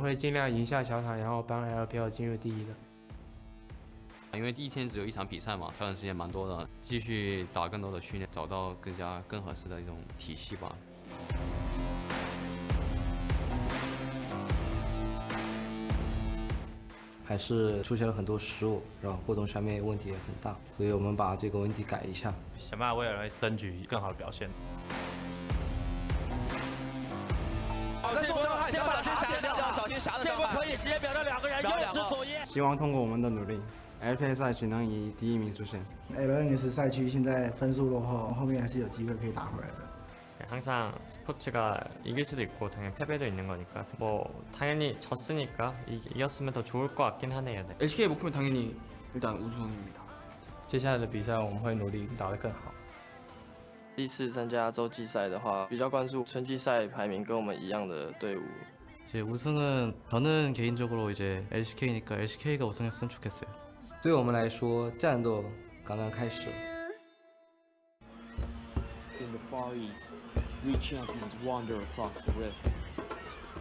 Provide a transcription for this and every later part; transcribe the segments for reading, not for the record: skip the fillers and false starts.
会尽量赢下小场，然后帮 LPL 进入第一的。因为第一天只有一场比赛嘛，调整时间蛮多的，继续打更多的训练，找到更合适的一种体系吧。还是出现了很多失误，然后互动上面问题也很大，所以我们把这个问题改一下，想办法为了登局更好的表现。这波先把这匣掉，小心匣子这波可以直接表到2个人，右直左叶。希望通过我们的努力 ，LPL 赛区能以第1名出现。LMS 赛区现在分数落后，后面还是有机会可以打回来的。 항상 스포츠가 이길 수도 있고 당연히 패배도 있는 거니까 뭐 당연히 졌으니까 이겼으면 더 좋을 것 같긴 하네요. 네. LCK 목표는 당연히 일단 우승입니다. 接下来的比赛我们会努力打得更好。第一次参加洲际赛的话，比较关注春季赛排名跟我们一样的队伍。 이제 우승은 저는 개인적으로 이제 LCK니까 LCK가 우승했으면 좋겠어요. 对我们来说，战斗刚刚开始。 In the Far East, 3 champions wander across the rift.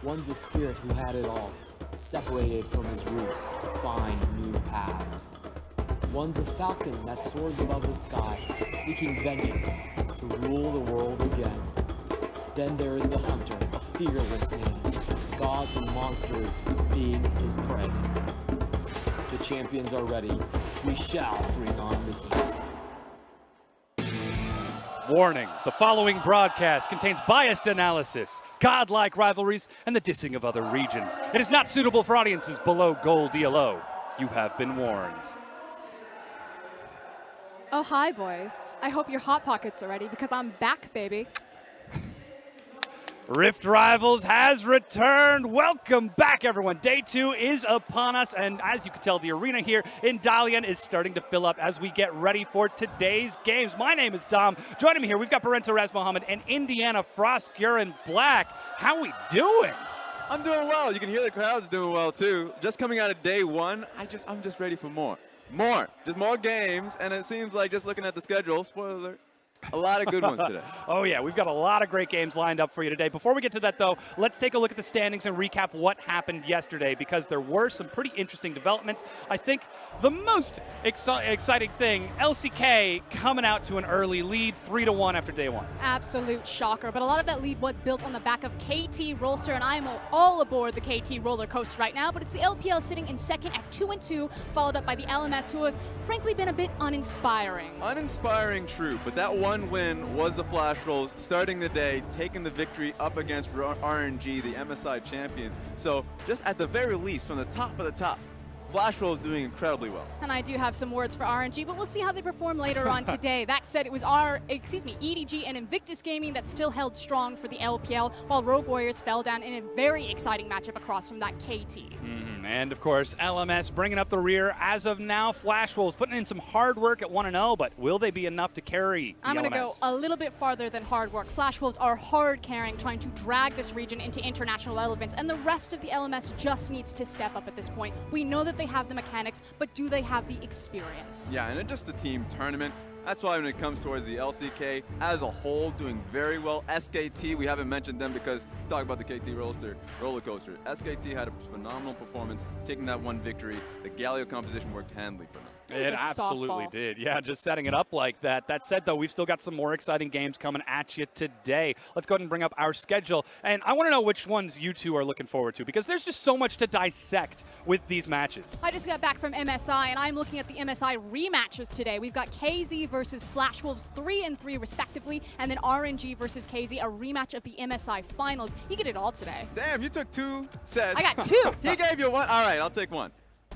One's a spirit who had it all, separated from his roots to find new paths. One's a falcon that soars above the sky, seeking vengeance to rule the world again. Then there is the hunter, a fearless man, gods and monsters being his prey. The champions are ready. We shall bring on the heat. Warning, the following broadcast contains biased analysis, godlike rivalries, and the dissing of other regions. It is not suitable for audiences below gold ELO. You have been warned. Oh, hi, boys. I hope your Hot Pockets are ready because I'm back, baby. Rift Rivals has returned. Welcome back, everyone. Day 2 is upon us, and as you can tell, the arena here in Dalian is starting to fill up as we get ready for today's games. My name is Dom. Joining me here, we've got Barento Raz Mohammed and Indiana FLICKR in black. How we doing? I'm doing well. You can hear the crowd's doing well too. Just coming out of day 1, I'm just ready for more. Just more games, and it seems like just looking at the schedule, spoiler alert, a lot of good ones today. Oh yeah, we've got a lot of great games lined up for you today. Before we get to that though, let's take a look at the standings and recap what happened yesterday because there were some pretty interesting developments. I think the most exciting thing, LCK coming out to an early lead, 3-1 after day 1. Absolute shocker, but a lot of that lead was built on the back of KT Rollster, and I am all aboard the KT roller coaster right now, but it's the LPL sitting in second at 2-2, followed up by the LMS, who have frankly been a bit uninspiring. Uninspiring, true, but that one win was the Flash Rolls starting the day, taking the victory up against RNG, the MSI champions. So just at the very least, from the top of the top, Flash Roll is doing incredibly well. And I do have some words for RNG, but we'll see how they perform later on today. That said, it was EDG and Invictus Gaming that still held strong for the LPL, while Rogue Warriors fell down in a very exciting matchup across from that KT. And of course, LMS bringing up the rear as of now. Flash Wolves putting in some hard work at 1-0, but will they be enough to carry the I'm going to LMS? go a little bit farther than hard work. Flash Wolves are hard carrying, trying to drag this region into international relevance, and the rest of the LMS just needs to step up at this point. We know that they have the mechanics, but do they have the experience? Yeah, and it's just a team tournament. That's why when it comes towards the LCK as a whole, doing very well. SKT, we haven't mentioned them because talk about the KT roller coaster. SKT had a phenomenal performance, taking that one victory. The Galio composition worked handily for them. It absolutely did. Yeah, just setting it up like that. That said, though, we've still got some more exciting games coming at you today. Let's go ahead and bring up our schedule. And I want to know which ones you two are looking forward to, because there's just so much to dissect with these matches. I just got back from MSI, and I'm looking at the MSI rematches today. We've got KZ versus Flash Wolves 3-3 respectively, and then RNG versus KZ, a rematch of the MSI finals. You get it all today. Damn, you took 2 sets. I got 2. He gave you 1. All right, I'll take 1.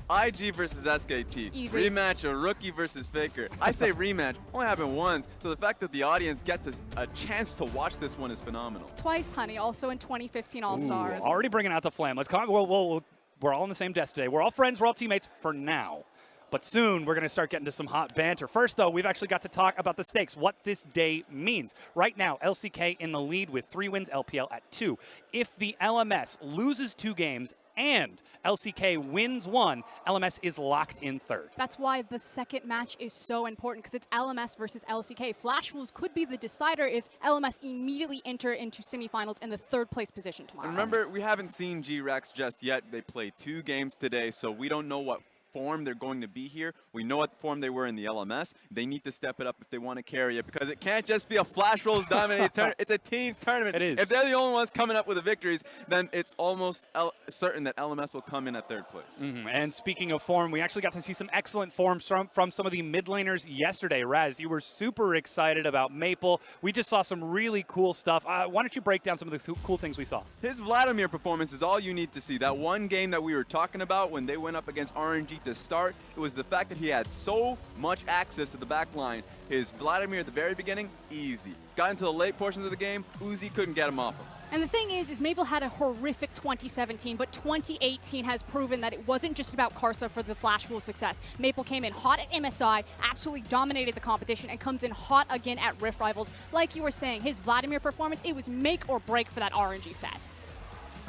IG versus SKT. Easy. Rematch, a rookie versus FLICKR. I say rematch, only happened once, so the fact that the audience gets a chance to watch this one is phenomenal. Twice, honey, also in 2015 All-Stars. Already bringing out the flame. Let's come. We're all on the same desk today. We're all friends, we're all teammates for now. But soon, we're going to start getting to some hot banter. First, though, we've actually got to talk about the stakes, what this day means. Right now, LCK in the lead with 3 wins, LPL at 2. If the LMS loses 2 games and LCK wins one, LMS is locked in third. That's why the second match is so important, because it's LMS versus LCK. Flash Wolves could be the decider if LMS immediately enter into semifinals in the third place position tomorrow. And remember, we haven't seen GRX just yet. They play 2 games today, so we don't know what form they're going to be here. We know what form they were in the LMS. They need to step it up if they want to carry it, because it can't just be a Flash Wolves dominated tournament. It's a team tournament. It is. If they're the only ones coming up with the victories, then it's almost certain that LMS will come in at third place. And speaking of form, we actually got to see some excellent form from some of the mid laners yesterday. Raz, you were super excited about Maple. We just saw some really cool stuff. Why don't you break down some of the cool things we saw? His Vladimir performance is all you need to see. That one game that we were talking about when they went up against RNG to start, it was the fact that he had so much access to the back line. His Vladimir at the very beginning, easy. Got into the late portions of the game, Uzi couldn't get him off him. And the thing is Maple had a horrific 2017, but 2018 has proven that it wasn't just about Karsa for the Flash Wolves success. Maple came in hot at MSI, absolutely dominated the competition, and comes in hot again at Rift Rivals. Like you were saying, his Vladimir performance, it was make or break for that RNG set.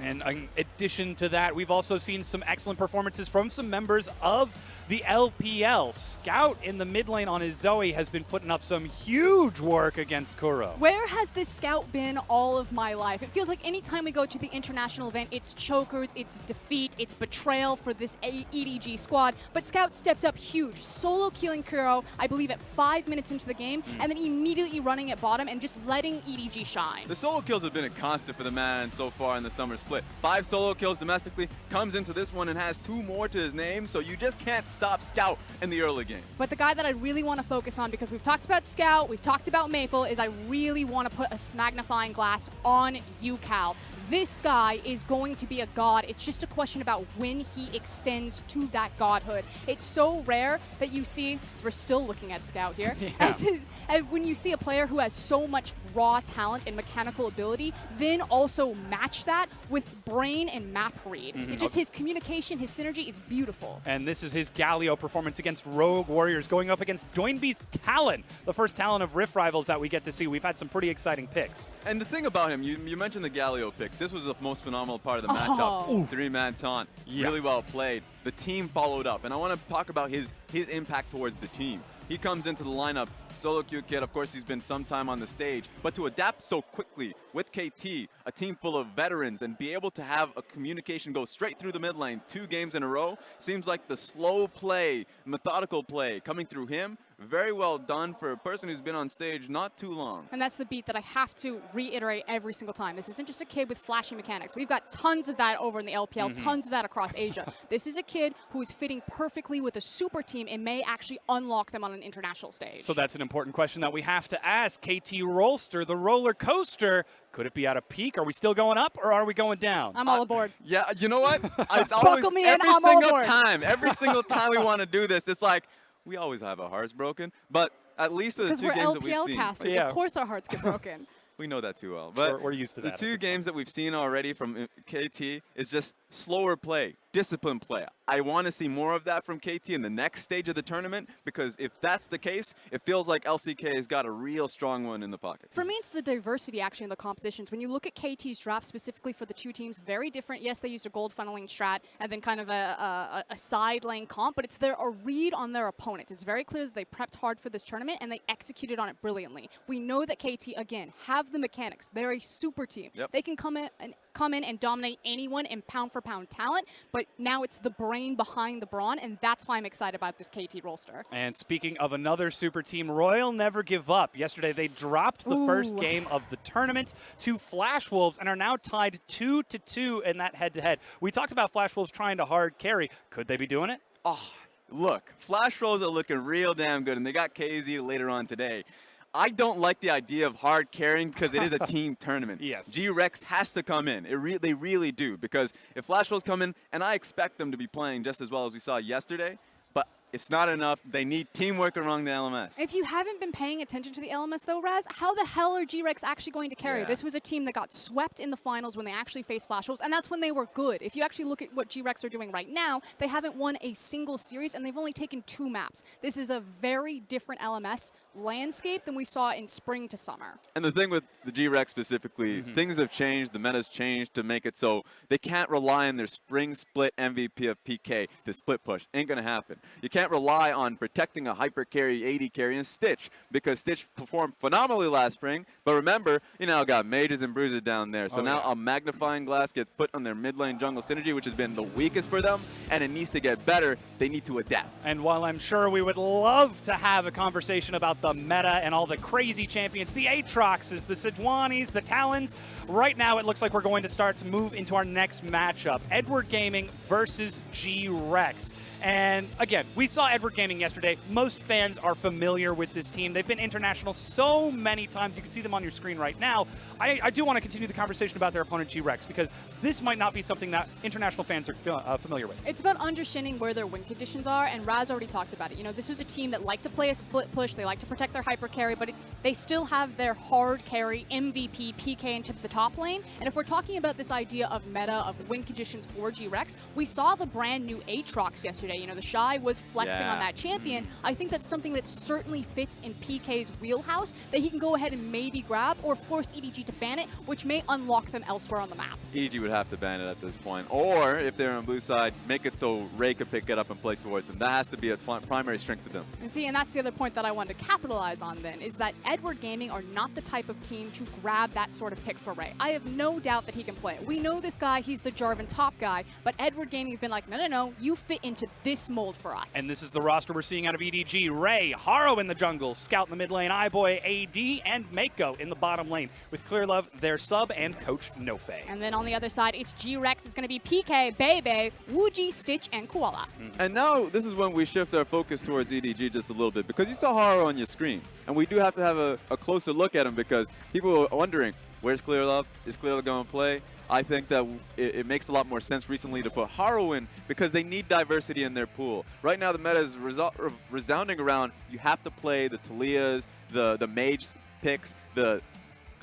And in addition to that, we've also seen some excellent performances from some members of the LPL. Scout in the mid lane on his Zoe has been putting up some huge work against Kuro. Where has this Scout been all of my life? It feels like anytime we go to the international event, it's chokers, it's defeat, it's betrayal for this EDG squad. But Scout stepped up huge, solo killing Kuro, I believe at 5 minutes into the game, and then immediately running at bottom and just letting EDG shine. The solo kills have been a constant for the man so far in the summer split. 5 solo kills domestically, comes into this one and has 2 more to his name, so you just can't stop Scout in the early game. But the guy that I really want to focus on, because we've talked about Scout, we've talked about Maple, is I really want to put a magnifying glass on UCal. This guy is going to be a god. It's just a question about when he extends to that godhood. It's so rare that you see, we're still looking at Scout here, as when you see a player who has so much raw talent and mechanical ability, then also match that with brain and map read. It just his communication, his synergy is beautiful. And this is his Galio performance against Rogue Warriors, going up against Joinbee's Talon, the first Talon of Rift Rivals that we get to see. We've had some pretty exciting picks. And the thing about him, you mentioned the Galio pick. This was the most phenomenal part of the matchup. 3-man taunt, really well played. The team followed up, and I want to talk about his impact towards the team. He comes into the lineup, solo cute kid, of course he's been some time on the stage, but to adapt so quickly with KT, a team full of veterans, and be able to have a communication go straight through the mid lane 2 games in a row, seems like the slow play, methodical play coming through him. Very well done for a person who's been on stage not too long. And that's the beat that I have to reiterate every single time. This isn't just a kid with flashy mechanics. We've got tons of that over in the LPL, tons of that across Asia. This is a kid who is fitting perfectly with a super team and may actually unlock them on an international stage. So that's an important question that we have to ask. KT Rolster, the roller coaster, could it be at a peak? Are we still going up or are we going down? I'm all aboard. Yeah, you know what? It's always every single time we want to do this, it's like, we always have our hearts broken, but at least with the 2 games that we've seen. Casters. Of course our hearts get broken. We know that too well. But we're used to that. The 2 games that we've seen already from KT is just slower play, disciplined play. I want to see more of that from KT in the next stage of the tournament, because if that's the case, it feels like LCK has got a real strong one in the pocket. For me, it's the diversity actually in the competitions. When you look at KT's draft specifically for the 2 teams, very different. Yes, they used a gold funneling strat and then kind of a side lane comp, but it's a read on their opponents. It's very clear that they prepped hard for this tournament and they executed on it brilliantly. We know that KT, again, have the mechanics. They're a super team. They can come in and dominate anyone in pound-for-pound talent, but now it's the brain behind the brawn, and that's why I'm excited about this KT roster. And speaking of another super team, Royal never give up. Yesterday, they dropped the first game of the tournament to Flash Wolves and are now tied 2-2 in that head-to-head. We talked about Flash Wolves trying to hard carry. Could they be doing it? Oh, look, Flash Wolves are looking real damn good, and they got KZ later on today. I don't like the idea of hard carrying because it is a team tournament. Yes. GRX has to come in. They really do, because if Flash Wolves come in, and I expect them to be playing just as well as we saw yesterday, but it's not enough. They need teamwork around the LMS. If you haven't been paying attention to the LMS though, Raz, how the hell are GRX actually going to carry? Yeah. This was a team that got swept in the finals when they actually faced Flash Wolves, and that's when they were good. If you actually look at what GRX are doing right now, they haven't won a single series, and they've only taken 2 maps. This is a very different LMS landscape than we saw in spring to summer. And the thing with the GRX specifically, things have changed, the meta's changed to make it so they can't rely on their spring split MVP of PK to split push. Ain't gonna happen. You can't rely on protecting a hyper carry, AD carry, and Stitch, because Stitch performed phenomenally last spring, but remember, you now got mages and bruisers down there, so now a magnifying glass gets put on their mid lane jungle synergy, which has been the weakest for them, and it needs to get better. They need to adapt. And while I'm sure we would love to have a conversation about the meta and all the crazy champions, the Aatroxes, the Sejuanis, the Talons, right now it looks like we're going to start to move into our next matchup, Edward Gaming versus GRX. And again, we saw Edward Gaming yesterday. Most fans are familiar with this team. They've been international so many times. You can see them on your screen right now. I do want to continue the conversation about their opponent GRX, because this might not be something that international fans are familiar with. It's about understanding where their win conditions are, and Raz already talked about it. You know, this was a team that liked to play a split push. They like to protect their hyper carry, but they still have their hard carry, MVP, PK into the top lane. And if we're talking about this idea of meta, of win conditions for GRX, we saw the brand new Aatrox yesterday. You know, the Shy was flexing on that champion. I think that's something that certainly fits in PK's wheelhouse that he can go ahead and maybe grab or force EDG to ban it, which may unlock them elsewhere on the map. EDG would have to ban it at this point. Or, if they're on blue side, make it so Ray could pick it up and play towards him. That has to be a primary strength for them. And see, and that's the other point that I wanted to capitalize on then, is that Edward Gaming are not the type of team to grab that sort of pick for Ray. I have no doubt that he can play it. We know this guy, he's the Jarvan top guy, but Edward Gaming have been like, no, you fit into this mold for us. And this is the roster we're seeing out of EDG. Ray, Haro in the jungle, Scout in the mid lane, iBoy, AD, and Mako in the bottom lane, with Clear Love, their sub, and Coach Nofe. And then on the other side, it's GRX. It's going to be PK, Bebe, Wuji, Stitch, and Koala. And now this is when we shift our focus towards EDG just a little bit, because you saw Haro on your screen. And we do have to have a closer look at him, because people are wondering, where's Clear Love? Is Clear Love going to play? I think that it makes a lot more sense recently to put Haro in, because they need diversity in their pool. Right now the meta is resounding around, you have to play the Talias, the mage picks,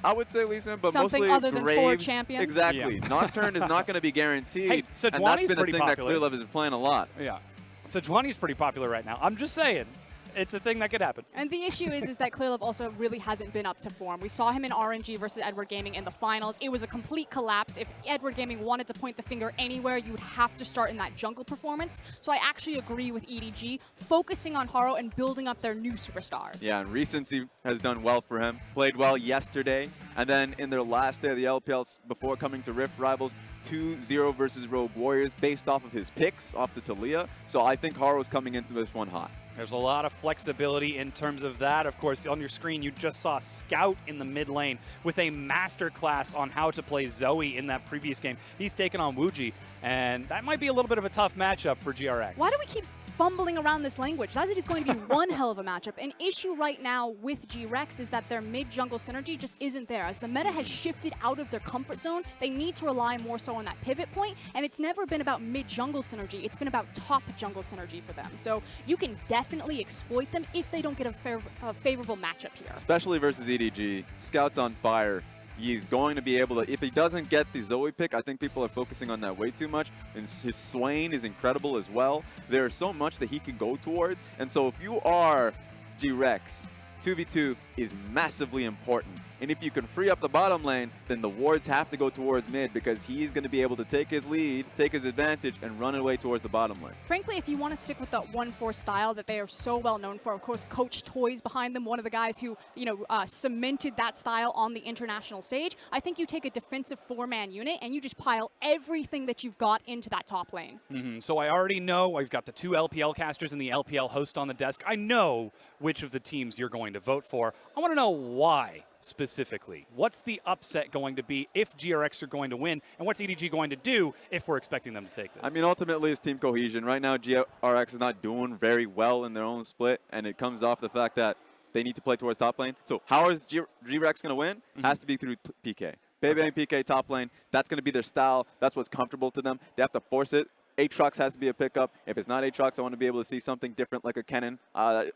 I would say Lisa, but something mostly other than Graves. 4 champions. Exactly. Yeah. Nocturne is not going to be guaranteed, Hey, and that's been a thing popular. that Clear Love has been playing a lot. Yeah. Sejuani's pretty popular right now. I'm just saying. It's a thing that could happen. And the issue is that Clear Love also really hasn't been up to form. We saw him in RNG versus Edward Gaming in the finals. It was a complete collapse. If Edward Gaming wanted to point the finger anywhere, you would have to start in that jungle performance. So I actually agree with EDG, focusing on Haro and building up their new superstars. Yeah, and recency has done well for him. Played well yesterday, and then in their last day of the LPL before coming to Rift Rivals, 2-0 versus Rogue Warriors based off of his picks, off the Talia. So I think Haro's coming into this one hot. There's a lot of flexibility in terms of that. Of course, on your screen, you just saw Scout in the mid lane with a masterclass on how to play Zoe in that previous game. He's taken on Wuji, and that might be a little bit of a tough matchup for GRX. Why do we keep fumbling around this language? That is going to be one hell of a matchup. An issue right now with GRX is that their mid-jungle synergy just isn't there. As the meta has shifted out of their comfort zone, they need to rely more so on that pivot point, and it's never been about mid-jungle synergy. It's been about top jungle synergy for them. So you can definitely exploit them if they don't get a favorable matchup here. Especially versus EDG. Scout's on fire. He's going to be able to, if he doesn't get the Zoe pick, I think people are focusing on that way too much. And his Swain is incredible as well. There's so much that he can go towards. And so if you are GRX, 2v2 is massively important. And if you can free up the bottom lane, then the wards have to go towards mid, because he's going to be able to take his lead, take his advantage, and run away towards the bottom lane. Frankly, if you want to stick with the 1-4 style that they are so well known for, of course, Coach Toys behind them, one of the guys who, cemented that style on the international stage, I think you take a defensive 4-man unit and you just pile everything that you've got into that top lane. So I already know we've got the 2 LPL casters and the LPL host on the desk. I know which of the teams you're going to vote for. I want to know why. Specifically, what's the upset going to be if GRX are going to win, and what's EDG going to do if we're expecting them to take this? I mean, ultimately, it's team cohesion. Right now, GRX is not doing very well in their own split, and it comes off the fact that they need to play towards top lane. So how is GRX going to win? Has to be through PK. Bebe and PK top lane, that's going to be their style. That's what's comfortable to them. They have to force it. Aatrox has to be a pickup. If it's not Aatrox, I want to be able to see something different like a Kennen.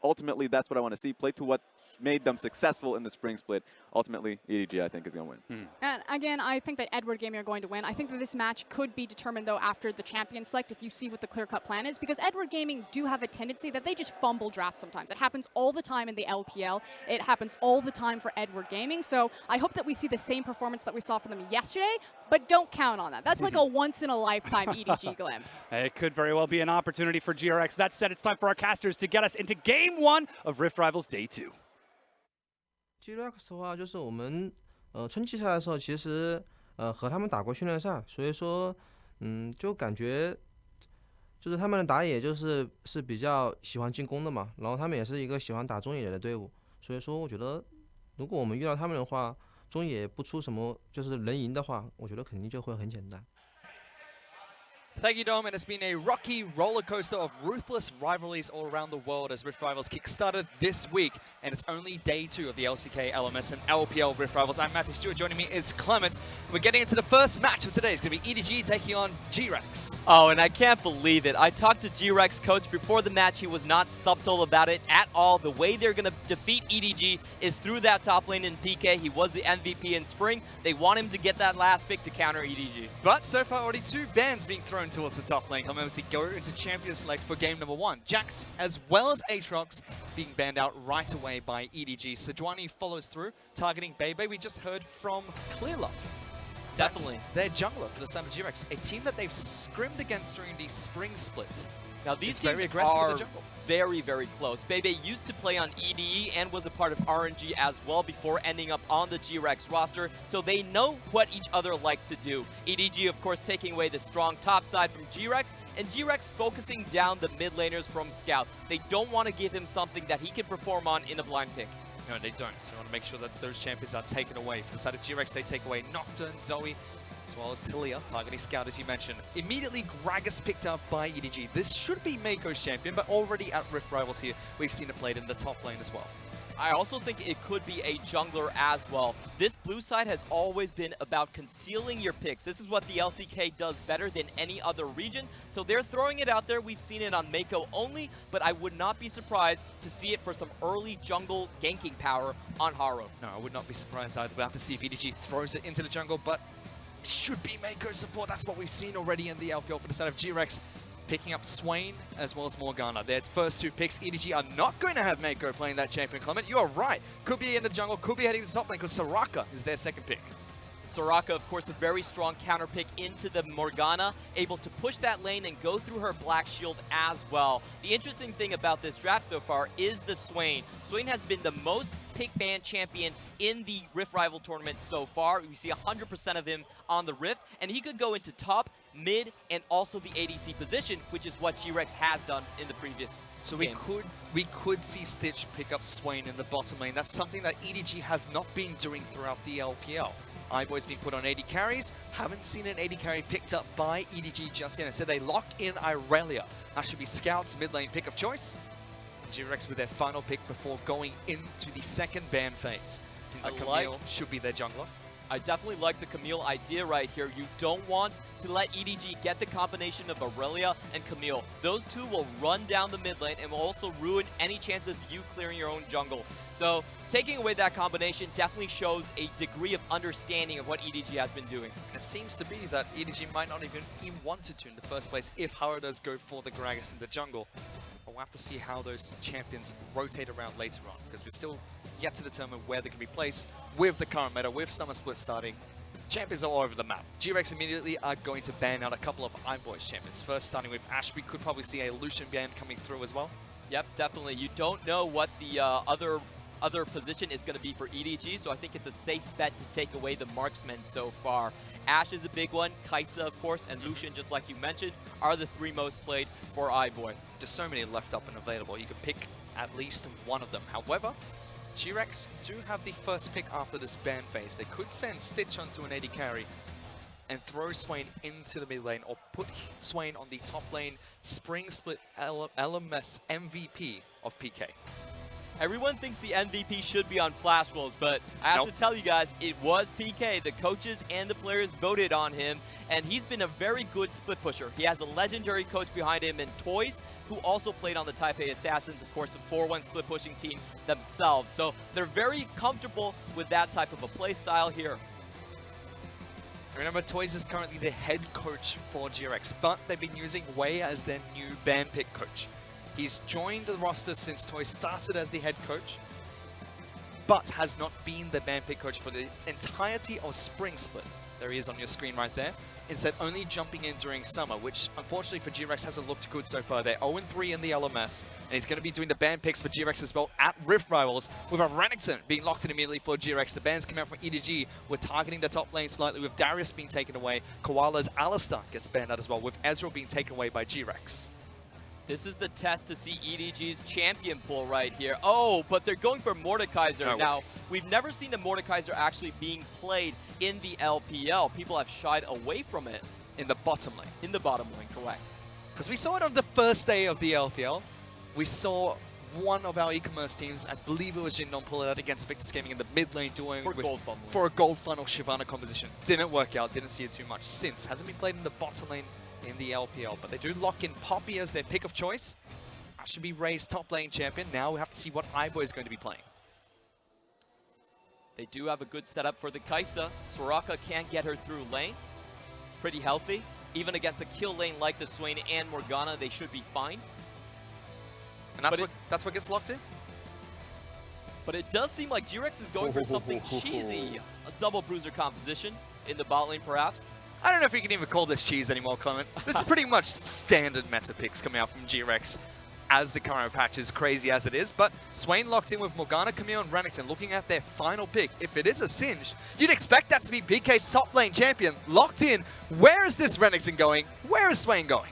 Ultimately, that's what I want to see. Play to what made them successful in the spring split. Ultimately, EDG, I think, is going to win. And again, I think that Edward Gaming are going to win. I think that this match could be determined, though, after the champion select, if you see what the clear-cut plan is, because Edward Gaming do have a tendency that they just fumble drafts sometimes. It happens all the time in the LPL. It happens all the time for Edward Gaming. So I hope that we see the same performance that we saw from them yesterday, but don't count on that. That's like a once-in-a-lifetime EDG glimpse. It could very well be an opportunity for GRX. That said, it's time for our casters to get us into Game 1 of Rift Rivals Day 2. GRX 的话，就是我们春季赛的时候，其实和他们打过训练赛，所以说就感觉就是他们的打野是比较喜欢进攻的嘛，然后他们也是一个喜欢打中野的队伍，所以说我觉得如果我们遇到他们的话，中野不出什么就是能赢的话，我觉得肯定就会很简单。Thank you, Dom, and it's been a rocky roller coaster of ruthless rivalries all around the world as Rift Rivals kickstarted this week, and it's only day 2 of the LCK, LMS, and LPL Rift Rivals. I'm Matthew Stewart, joining me is Clement. We're getting into the first match of today. It's going to be EDG taking on GRX. Oh, and I can't believe it. I talked to GRX coach before the match. He was not subtle about it at all. The way they're going to defeat EDG is through that top lane in PK. He was the MVP in spring. They want him to get that last pick to counter EDG. But so far, already 2 bans being thrown towards the top lane. Come over to go into champion select for game number 1. Jax as well as Aatrox being banned out right away by EDG. Sejuani follows through, targeting Bebe. We just heard from Clearlove. Definitely. Their jungler for the side of GRX, a team that they've scrimmed against during the spring split. Now these teams teams very aggressive in are the jungle. very, very close. Bebe used to play on EDE and was a part of RNG as well before ending up on the GRX roster, so they know what each other likes to do. EDG, of course, taking away the strong top side from GRX, and GRX focusing down the mid laners from Scout. They don't want to give him something that he can perform on in a blind pick. No, they don't. So they want to make sure that those champions are taken away. For the side of GRX, they take away Nocturne, Zoe, as well as Talia, targeting Scout, as you mentioned. Immediately, Gragas picked up by EDG. This should be Mako's champion, but already at Rift Rivals here, we've seen it played in the top lane as well. I also think it could be a jungler as well. This blue side has always been about concealing your picks. This is what the LCK does better than any other region, so they're throwing it out there. We've seen it on Mako only, but I would not be surprised to see it for some early jungle ganking power on Haro. No, I would not be surprised either. We'll have to see if EDG throws it into the jungle, but it should be Mako's support. That's what we've seen already in the LPL for the side of GRX. Picking up Swain as well as Morgana. Their first 2 picks. EDG are not going to have Mako playing that champion, Clement. You are right. Could be in the jungle, could be heading to the top lane because Soraka is their second pick. Soraka, of course, a very strong counter pick into the Morgana, able to push that lane and go through her Black Shield as well. The interesting thing about this draft so far is the Swain. Swain has been the most pick ban champion in the Rift Rival tournament so far. We see 100% of him on the Rift, and he could go into top, mid, and also the ADC position, which is what GRX has done in the previous So games. we could see Stitch pick up Swain in the bottom lane. That's something that EDG have not been doing throughout the LPL. iBoy's been put on AD carries. Haven't seen an AD carry picked up by EDG just yet. Instead, they lock in Irelia. That should be Scout's mid lane pick of choice. GRX with their final pick before going into the second ban phase. Camille should be their jungler. I definitely like the Camille idea right here. You don't want to let EDG get the combination of Aurelia and Camille. Those two will run down the mid lane and will also ruin any chance of you clearing your own jungle. So taking away that combination definitely shows a degree of understanding of what EDG has been doing. It seems to be that EDG might not even wanted to in the first place if Haro does go for the Gragas in the jungle. But we'll have to see how those champions rotate around later on, because we're still yet to determine where they can be placed with the current meta, with Summer Split starting. Champions are all over the map. GRX immediately are going to ban out a couple of iBoys champions. First, starting with Ash, we could probably see a Lucian ban coming through as well. Yep, definitely. You don't know what the other position is going to be for EDG, so I think it's a safe bet to take away the marksmen so far. Ash is a big one, Kaisa, of course, and Lucian, just like you mentioned, are the 3 most played for iBoy. Just so many left up and available. You could pick at least one of them. However, GRX do have the first pick after this ban phase. They could send Stitch onto an AD carry and throw Swain into the mid lane, or put Swain on the top lane Spring Split LMS MVP of PK. Everyone thinks the MVP should be on Flash Wolves, but I have to tell you guys, it was PK. The coaches and the players voted on him, and he's been a very good split pusher. He has a legendary coach behind him in Toys, who also played on the Taipei Assassins, of course, a 4-1 split pushing team themselves. So they're very comfortable with that type of a play style here. Remember, Toys is currently the head coach for GRX, but they've been using Wei as their new ban pick coach. He's joined the roster since Toys started as the head coach, but has not been the ban pick coach for the entirety of Spring Split. There he is on your screen right there. Instead, only jumping in during summer, which unfortunately for GRX hasn't looked good so far. They're 0-3 in the LMS, and he's going to be doing the ban picks for GRX as well at Rift Rivals, with a Renekton being locked in immediately for GRX. The bans come out from EDG. We're targeting the top lane slightly, with Darius being taken away. Koala's Alistar gets banned out as well, with Ezreal being taken away by GRX. This is the test to see EDG's champion pool right here. Oh, but they're going for Mordekaiser. No. Now, we've never seen a Mordekaiser actually being played in the LPL. People have shied away from it. In the bottom lane. In the bottom lane, correct. Because we saw it on the first day of the LPL. We saw one of our e-commerce teams, I believe it was Jindong, pull it out against Victus Gaming in the mid lane for a gold funnel Shyvana composition. Didn't work out, didn't see it too much since. Hasn't been played in the bottom lane in the LPL, but they do lock in Poppy as their pick of choice. That should be Ray's top lane champion. Now we have to see what Ivo is going to be playing. They do have a good setup for the Kai'Sa. Soraka can't get her through lane. Pretty healthy. Even against a kill lane like the Swain and Morgana, they should be fine. And that's what gets locked in? But it does seem like GRX is going for something cheesy. A double bruiser composition in the bot lane, perhaps. I don't know if we can even call this cheese anymore, Clement. It's pretty much standard meta picks coming out from GRX as the current patch is crazy as it is. But Swain locked in with Morgana, Camille, and Renekton looking at their final pick. If it is a Singed, you'd expect that to be PK's top lane champion. Locked in. Where is this Renekton going? Where is Swain going?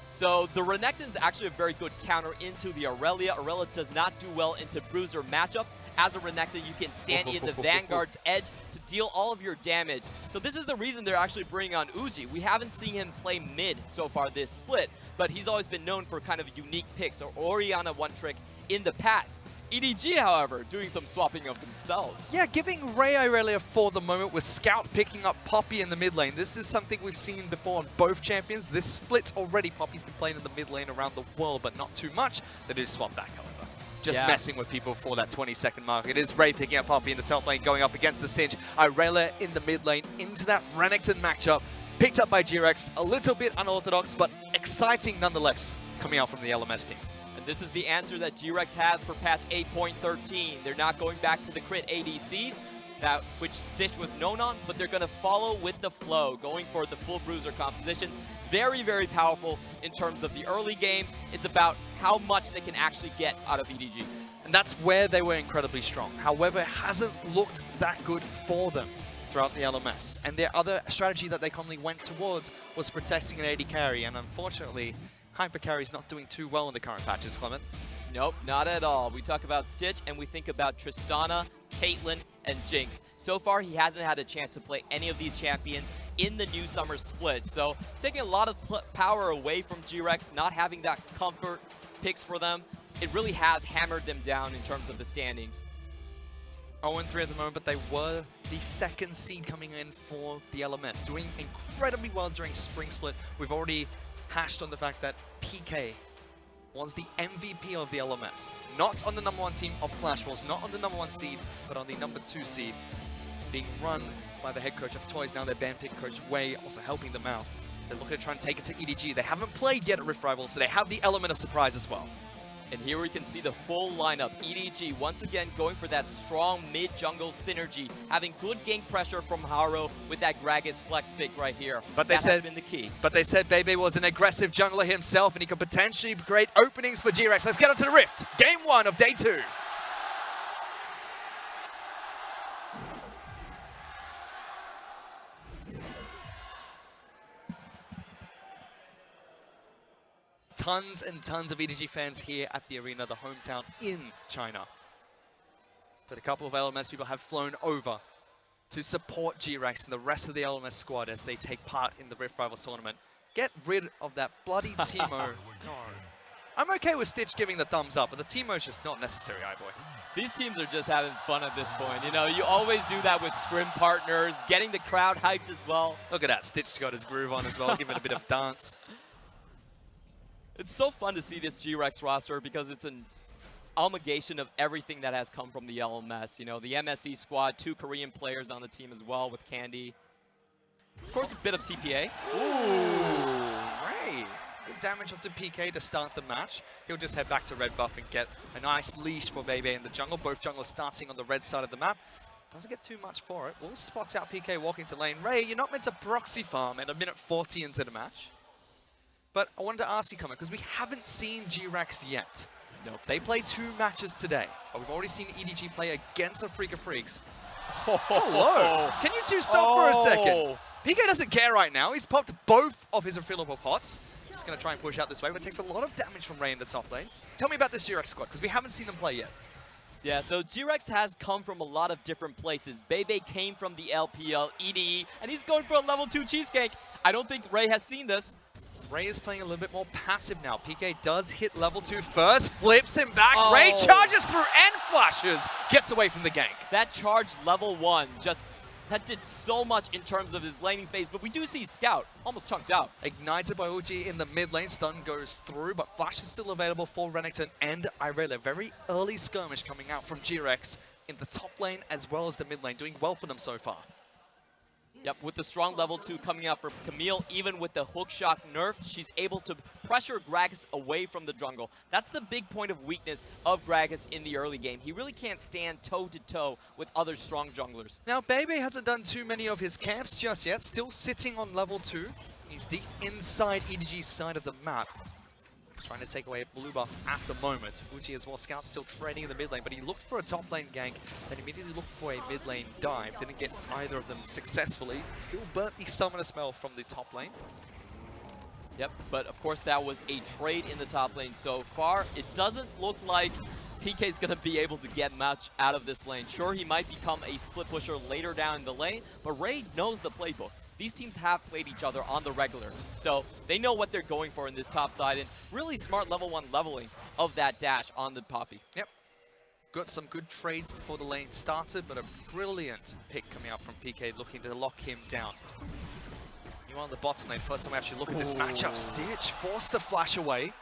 So the Renekton's actually a very good counter into the Aurelia. Aurelia does not do well into bruiser matchups. As a Renekton, you can stand in the Vanguard's edge to deal all of your damage. So this is the reason they're actually bringing on Uji. We haven't seen him play mid so far this split, but he's always been known for kind of unique picks, or Orianna one trick in the past. EDG, however, doing some swapping of themselves. Yeah, giving Ray Aurelia for the moment with Scout picking up Poppy in the mid lane. This is something we've seen before on both champions. This split already, Poppy's been playing in the mid lane around the world, but not too much. They do swap back, however. Just messing with people for that 20-second mark. It is Ray picking up Poppy in the top lane, going up against the Singe. Aurelia in the mid lane into that Renekton matchup. Picked up by GRX, a little bit unorthodox, but exciting nonetheless, coming out from the LMS team. This is the answer that GRX has for patch 8.13. They're not going back to the crit ADCs, which Stitch was known on, but they're going to follow with the flow, going for the full bruiser composition. Very, very powerful in terms of the early game. It's about how much they can actually get out of EDG. And that's where they were incredibly strong. However, it hasn't looked that good for them throughout the LMS. And their other strategy that they commonly went towards was protecting an AD carry, and unfortunately, Hyper Carry's not doing too well in the current patches, Clement. Nope, not at all. We talk about Stitch and we think about Tristana, Caitlyn, and Jinx. So far, he hasn't had a chance to play any of these champions in the new summer split. So taking a lot of power away from GRX, not having that comfort picks for them, it really has hammered them down in terms of the standings. 0-3 at the moment, but they were the second seed coming in for the LMS, doing incredibly well during Spring Split. We've already hashed on the fact that PK was the MVP of the LMS. Not on the #1 team of Flash Wolves, not on the #1 seed, but on the #2 seed, being run by the head coach of Toys, now their band pick coach Wei, also helping them out. They're looking to try and take it to EDG. They haven't played yet at Rift Rivals, so they have the element of surprise as well. And here we can see the full lineup. EDG once again going for that strong mid-jungle synergy, having good gank pressure from Haro with that Gragas flex pick right here. But they that has been the key. But they said Bebe was an aggressive jungler himself, and he could potentially create openings for GRX. Let's get onto the Rift. Game 1 of day 2. Tons and tons of EDG fans here at the arena, the hometown in China. But a couple of LMS people have flown over to support GRX and the rest of the LMS squad as they take part in the Rift Rivals tournament. Get rid of that bloody Teemo. I'm okay with Stitch giving the thumbs up, but the Teemo's just not necessary, iBoy. These teams are just having fun at this point. You know, you always do that with scrim partners, getting the crowd hyped as well. Look at that, Stitch got his groove on as well, giving it a bit of dance. It's so fun to see this GRX roster because it's an amalgamation of everything that has come from the LMS. You know, the MSE squad, 2 Korean players on the team as well with Candy. Of course, a bit of TPA. Ooh, Ray. Good damage onto PK to start the match. He'll just head back to red buff and get a nice leash for Bebe in the jungle. Both junglers starting on the red side of the map. Doesn't get too much for it. Will spots out PK walking to lane. Ray, you're not meant to proxy farm at a minute 40 into the match. But I wanted to ask you, Comment, because we haven't seen GRX yet. Nope. They played 2 matches today, but we've already seen EDG play against a FLICKR Freaks. Oh, hello! Can you 2 stop for a second? PK doesn't care right now. He's popped both of his refillable pots. He's going to try and push out this way, but it takes a lot of damage from Ray in the top lane. Tell me about this GRX squad, because we haven't seen them play yet. Yeah, so GRX has come from a lot of different places. Bebe came from the LPL, EDG, and he's going for a level 2 cheesecake. I don't think Ray has seen this. Ray is playing a little bit more passive now. PK does hit level 2 first, flips him back. Ray charges through and flashes, gets away from the gank. That charge level 1 just, that did so much in terms of his laning phase, but we do see Scout almost chunked out. Ignited by ulti in the mid lane, stun goes through, but flash is still available for Renekton and Irelia. Very early skirmish coming out from GRX in the top lane as well as the mid lane, doing well for them so far. Yep, with the strong level 2 coming out from Camille, even with the hook shot nerf, she's able to pressure Gragas away from the jungle. That's the big point of weakness of Gragas in the early game. He really can't stand toe-to-toe with other strong junglers. Now, Bebe hasn't done too many of his camps just yet, still sitting on level 2. He's deep inside EDG's side of the map. Trying to take away a blue buff at the moment. Uchi as well, Scout's still trading in the mid lane, but he looked for a top lane gank, then immediately looked for a mid lane dive. Didn't get either of them successfully. Still burnt the summoner smell from the top lane. Yep, but of course that was a trade in the top lane so far. It doesn't look like PK's going to be able to get much out of this lane. Sure, he might become a split pusher later down in the lane, but Ray knows the playbook. These teams have played each other on the regular, so they know what they're going for in this top side, and really smart level 1 leveling of that dash on the Poppy. Yep. Got some good trades before the lane started, but a brilliant pick coming out from PK looking to lock him down. Meanwhile, on the bottom lane, first time we actually look at this matchup, Stitch forced to flash away.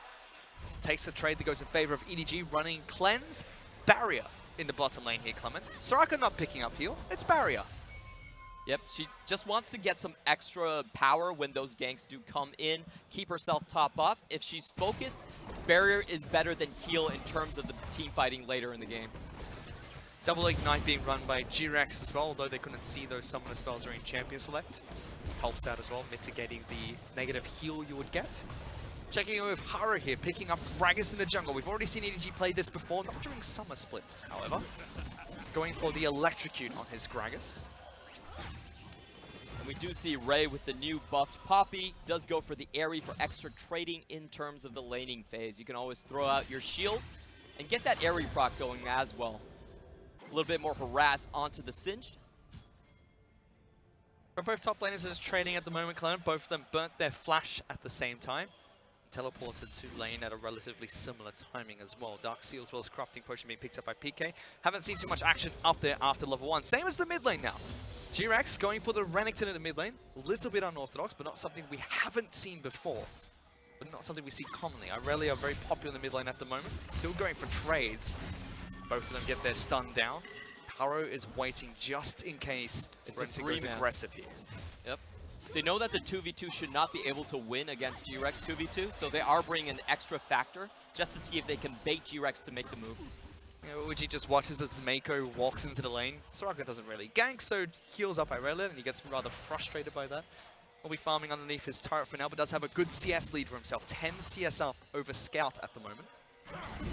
Takes the trade that goes in favor of EDG, running Cleanse, Barrier in the bottom lane here, Clement. Soraka not picking up heal, it's Barrier. Yep, she just wants to get some extra power when those ganks do come in, keep herself top off. If she's focused, Barrier is better than heal in terms of the team fighting later in the game. Double Ignite being run by GRX as well, although they couldn't see those summoner spells during Champion Select. Helps out as well, mitigating the negative heal you would get. Checking in with Haru here, picking up Gragas in the jungle. We've already seen EDG play this before, not during Summer Split, however. Going for the Electrocute on his Gragas. And we do see Ray with the new buffed Poppy does go for the Airy for extra trading in terms of the laning phase. You can always throw out your shield and get that Airy proc going as well. A little bit more harass onto the Singed. But both top laners are trading at the moment, Clement. Both of them burnt their flash at the same time. Teleported to lane at a relatively similar timing as well. Dark Seal as well as Corrupting Potion being picked up by PK. Haven't seen too much action up there after level 1. Same as the mid lane now. GRX going for the Renekton in the mid lane. A little bit unorthodox, but not something we haven't seen before. But not something we see commonly. Irelia are very popular in the mid lane at the moment. Still going for trades. Both of them get their stun down. Haro is waiting just in case Renekton goes aggressive here. Yep. They know that the 2v2 should not be able to win against GRX 2v2, so they are bringing an extra factor just to see if they can bait GRX to make the move. Uchi just watches as Mako walks into the lane. Soraka doesn't really gank, so heals up Irelia, and he gets rather frustrated by that. Will be farming underneath his turret for now, but does have a good CS lead for himself. 10 CS up over Scout at the moment.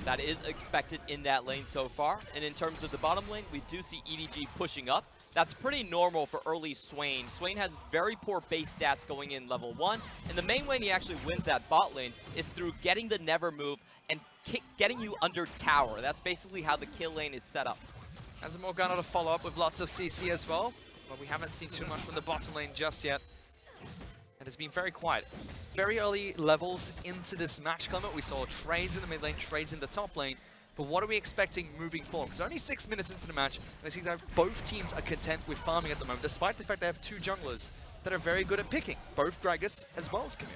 That is expected in that lane so far. And in terms of the bottom lane, we do see EDG pushing up. That's pretty normal for early Swain. Swain has very poor base stats going in level 1. And the main way he actually wins that bot lane is through getting the never move and getting you under tower. That's basically how the kill lane is set up. Has a Morgana to follow up with lots of CC as well. But we haven't seen too much from the bottom lane just yet. And has been very quiet. Very early levels into this match, Clement. We saw trades in the mid lane, trades in the top lane. But what are we expecting moving forward? Because only 6 minutes into the match, and I see that both teams are content with farming at the moment, despite the fact they have 2 junglers that are very good at picking, both Gragas as well as Camille.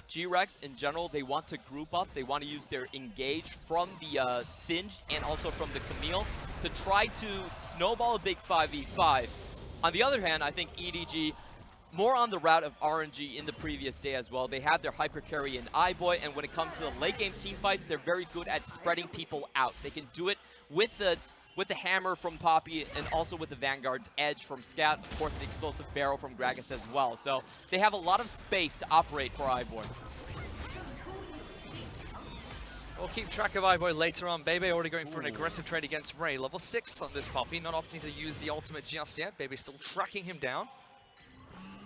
GRX in general, they want to group up. They want to use their engage from the Singed and also from the Camille to try to snowball a big 5v5. On the other hand, I think EDG, more on the route of RNG in the previous day as well. They have their hyper carry in iBoy, and when it comes to the late game team fights, they're very good at spreading people out. They can do it with the hammer from Poppy and also with the Vanguard's edge from Scout, of course the explosive barrel from Gragas as well. So they have a lot of space to operate for iBoy. We'll keep track of iBoy later on. Bebe already going for an aggressive trade against Ray. Level 6 on this Poppy, not opting to use the ultimate just yet. Bebe still tracking him down.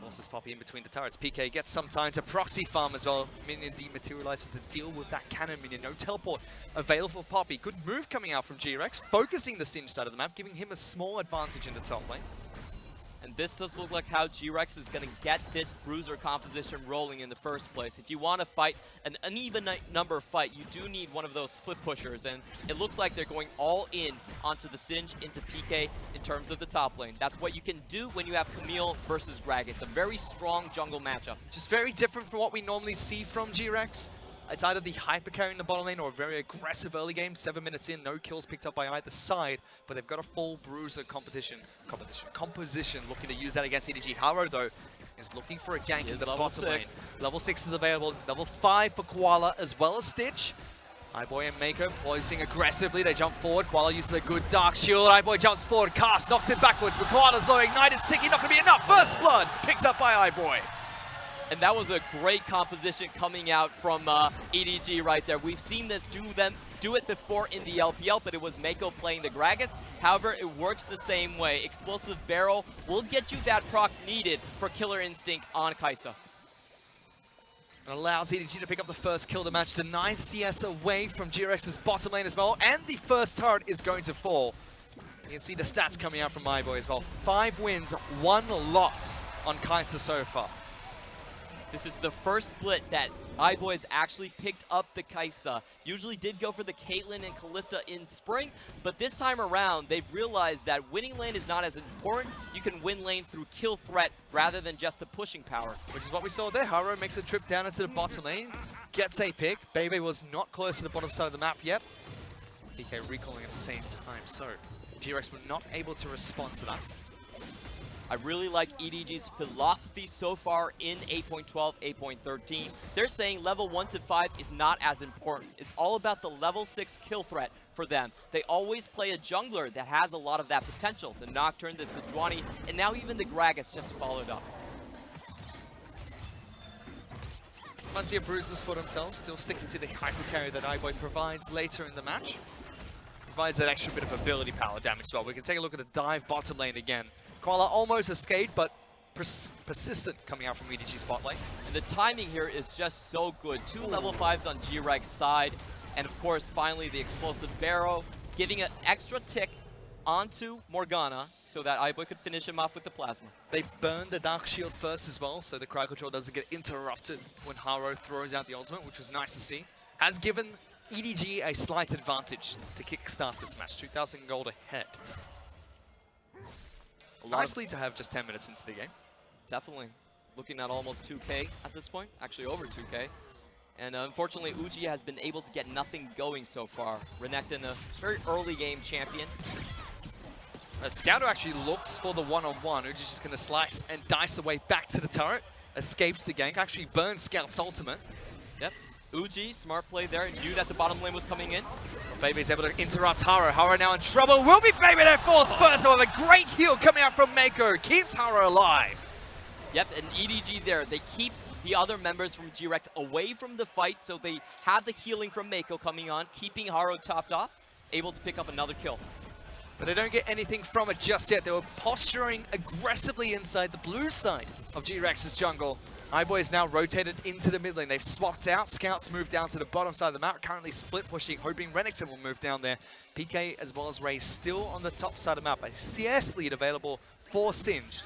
Forces Poppy in between the turrets. PK gets some time to proxy farm as well. Minion dematerializes to deal with that cannon minion. No teleport available for Poppy. Good move coming out from GRX, focusing the Singed side of the map, giving him a small advantage in the top lane. And this does look like how GRX is going to get this bruiser composition rolling in the first place. If you want to fight an uneven number fight, you do need one of those split pushers. And it looks like they're going all in onto the Singe, into PK in terms of the top lane. That's what you can do when you have Camille versus Gragas. A very strong jungle matchup. Just very different from what we normally see from GRX. It's either the hyper carry in the bottom lane or a very aggressive early game. 7 minutes in, no kills picked up by either side, but they've got a full bruiser composition, looking to use that against EDG. Haro, though, is looking for a gank in the bottom lane. Level 6 is available. Level 5 for Koala as well as Stitch. iBoy and Mako poising aggressively. They jump forward. Koala uses a good Dark Shield. iBoy jumps forward. Cast knocks it backwards, but Koala's low. Ignite is ticking. Not going to be enough. First blood picked up by iBoy. And that was a great composition coming out from EDG right there. We've seen this do it before in the LPL, but it was Mako playing the Gragas. However, it works the same way. Explosive Barrel will get you that proc needed for Killer Instinct on Kai'Sa. It allows EDG to pick up the first kill of the match, denies CS away from GRX's bottom lane as well, and the first turret is going to fall. You can see the stats coming out from iBoy as well. 5 wins, 1 loss on Kai'Sa so far. This is the first split that iBoy has actually picked up the Kai'Sa. Usually did go for the Caitlyn and Kalista in spring, but this time around, they've realized that winning lane is not as important. You can win lane through kill threat rather than just the pushing power. Which is what we saw there. Haro makes a trip down into the bottom lane, gets a pick. Bebe was not close to the bottom side of the map yet. PK recalling at the same time, so GRX were not able to respond to that. I really like EDG's philosophy so far in 8.12, 8.13. They're saying level 1 to 5 is not as important. It's all about the level 6 kill threat for them. They always play a jungler that has a lot of that potential. The Nocturne, the Sejuani, and now even the Gragas just followed up. Plenty of bruises for themselves, still sticking to the hyper carry that iBoy provides later in the match. Provides that extra bit of ability power damage as well. We can take a look at the dive bottom lane again. Koala almost escaped, but persistent coming out from EDG's bot lane. And the timing here is just so good. 2 level 5s on GRX's side, and of course, finally the explosive barrow, giving an extra tick onto Morgana so that iBoy could finish him off with the plasma. They burned the Dark Shield first as well, so the crowd control doesn't get interrupted when Haro throws out the ultimate, which was nice to see. Has given EDG a slight advantage to kickstart this match, 2,000 gold ahead. Nicely to have just 10 minutes into the game. Definitely. Looking at almost 2K at this point, actually over 2K. And unfortunately, Uji has been able to get nothing going so far. Renekton, a very early game champion. Scouter actually looks for the one-on-one. Uji's just going to slice and dice away back to the turret. Escapes the gank, actually burns Scout's ultimate. Yep. Uji, smart play there, knew that the bottom lane was coming in. Baby's able to interrupt Haro. Haro now in trouble. Will be Baby that falls first. However, great heal coming out from Mako. Keeps Haro alive. Yep, and EDG there. They keep the other members from GRX away from the fight, so they have the healing from Mako coming on, keeping Haro topped off, able to pick up another kill. But they don't get anything from it just yet. They were posturing aggressively inside the blue side of GRX's jungle. iBoy is now rotated into the mid lane. They've swapped out. Scouts moved down to the bottom side of the map, currently split pushing, hoping Renekton will move down there. PK as well as Ray still on the top side of the map. A CS lead available for Singed.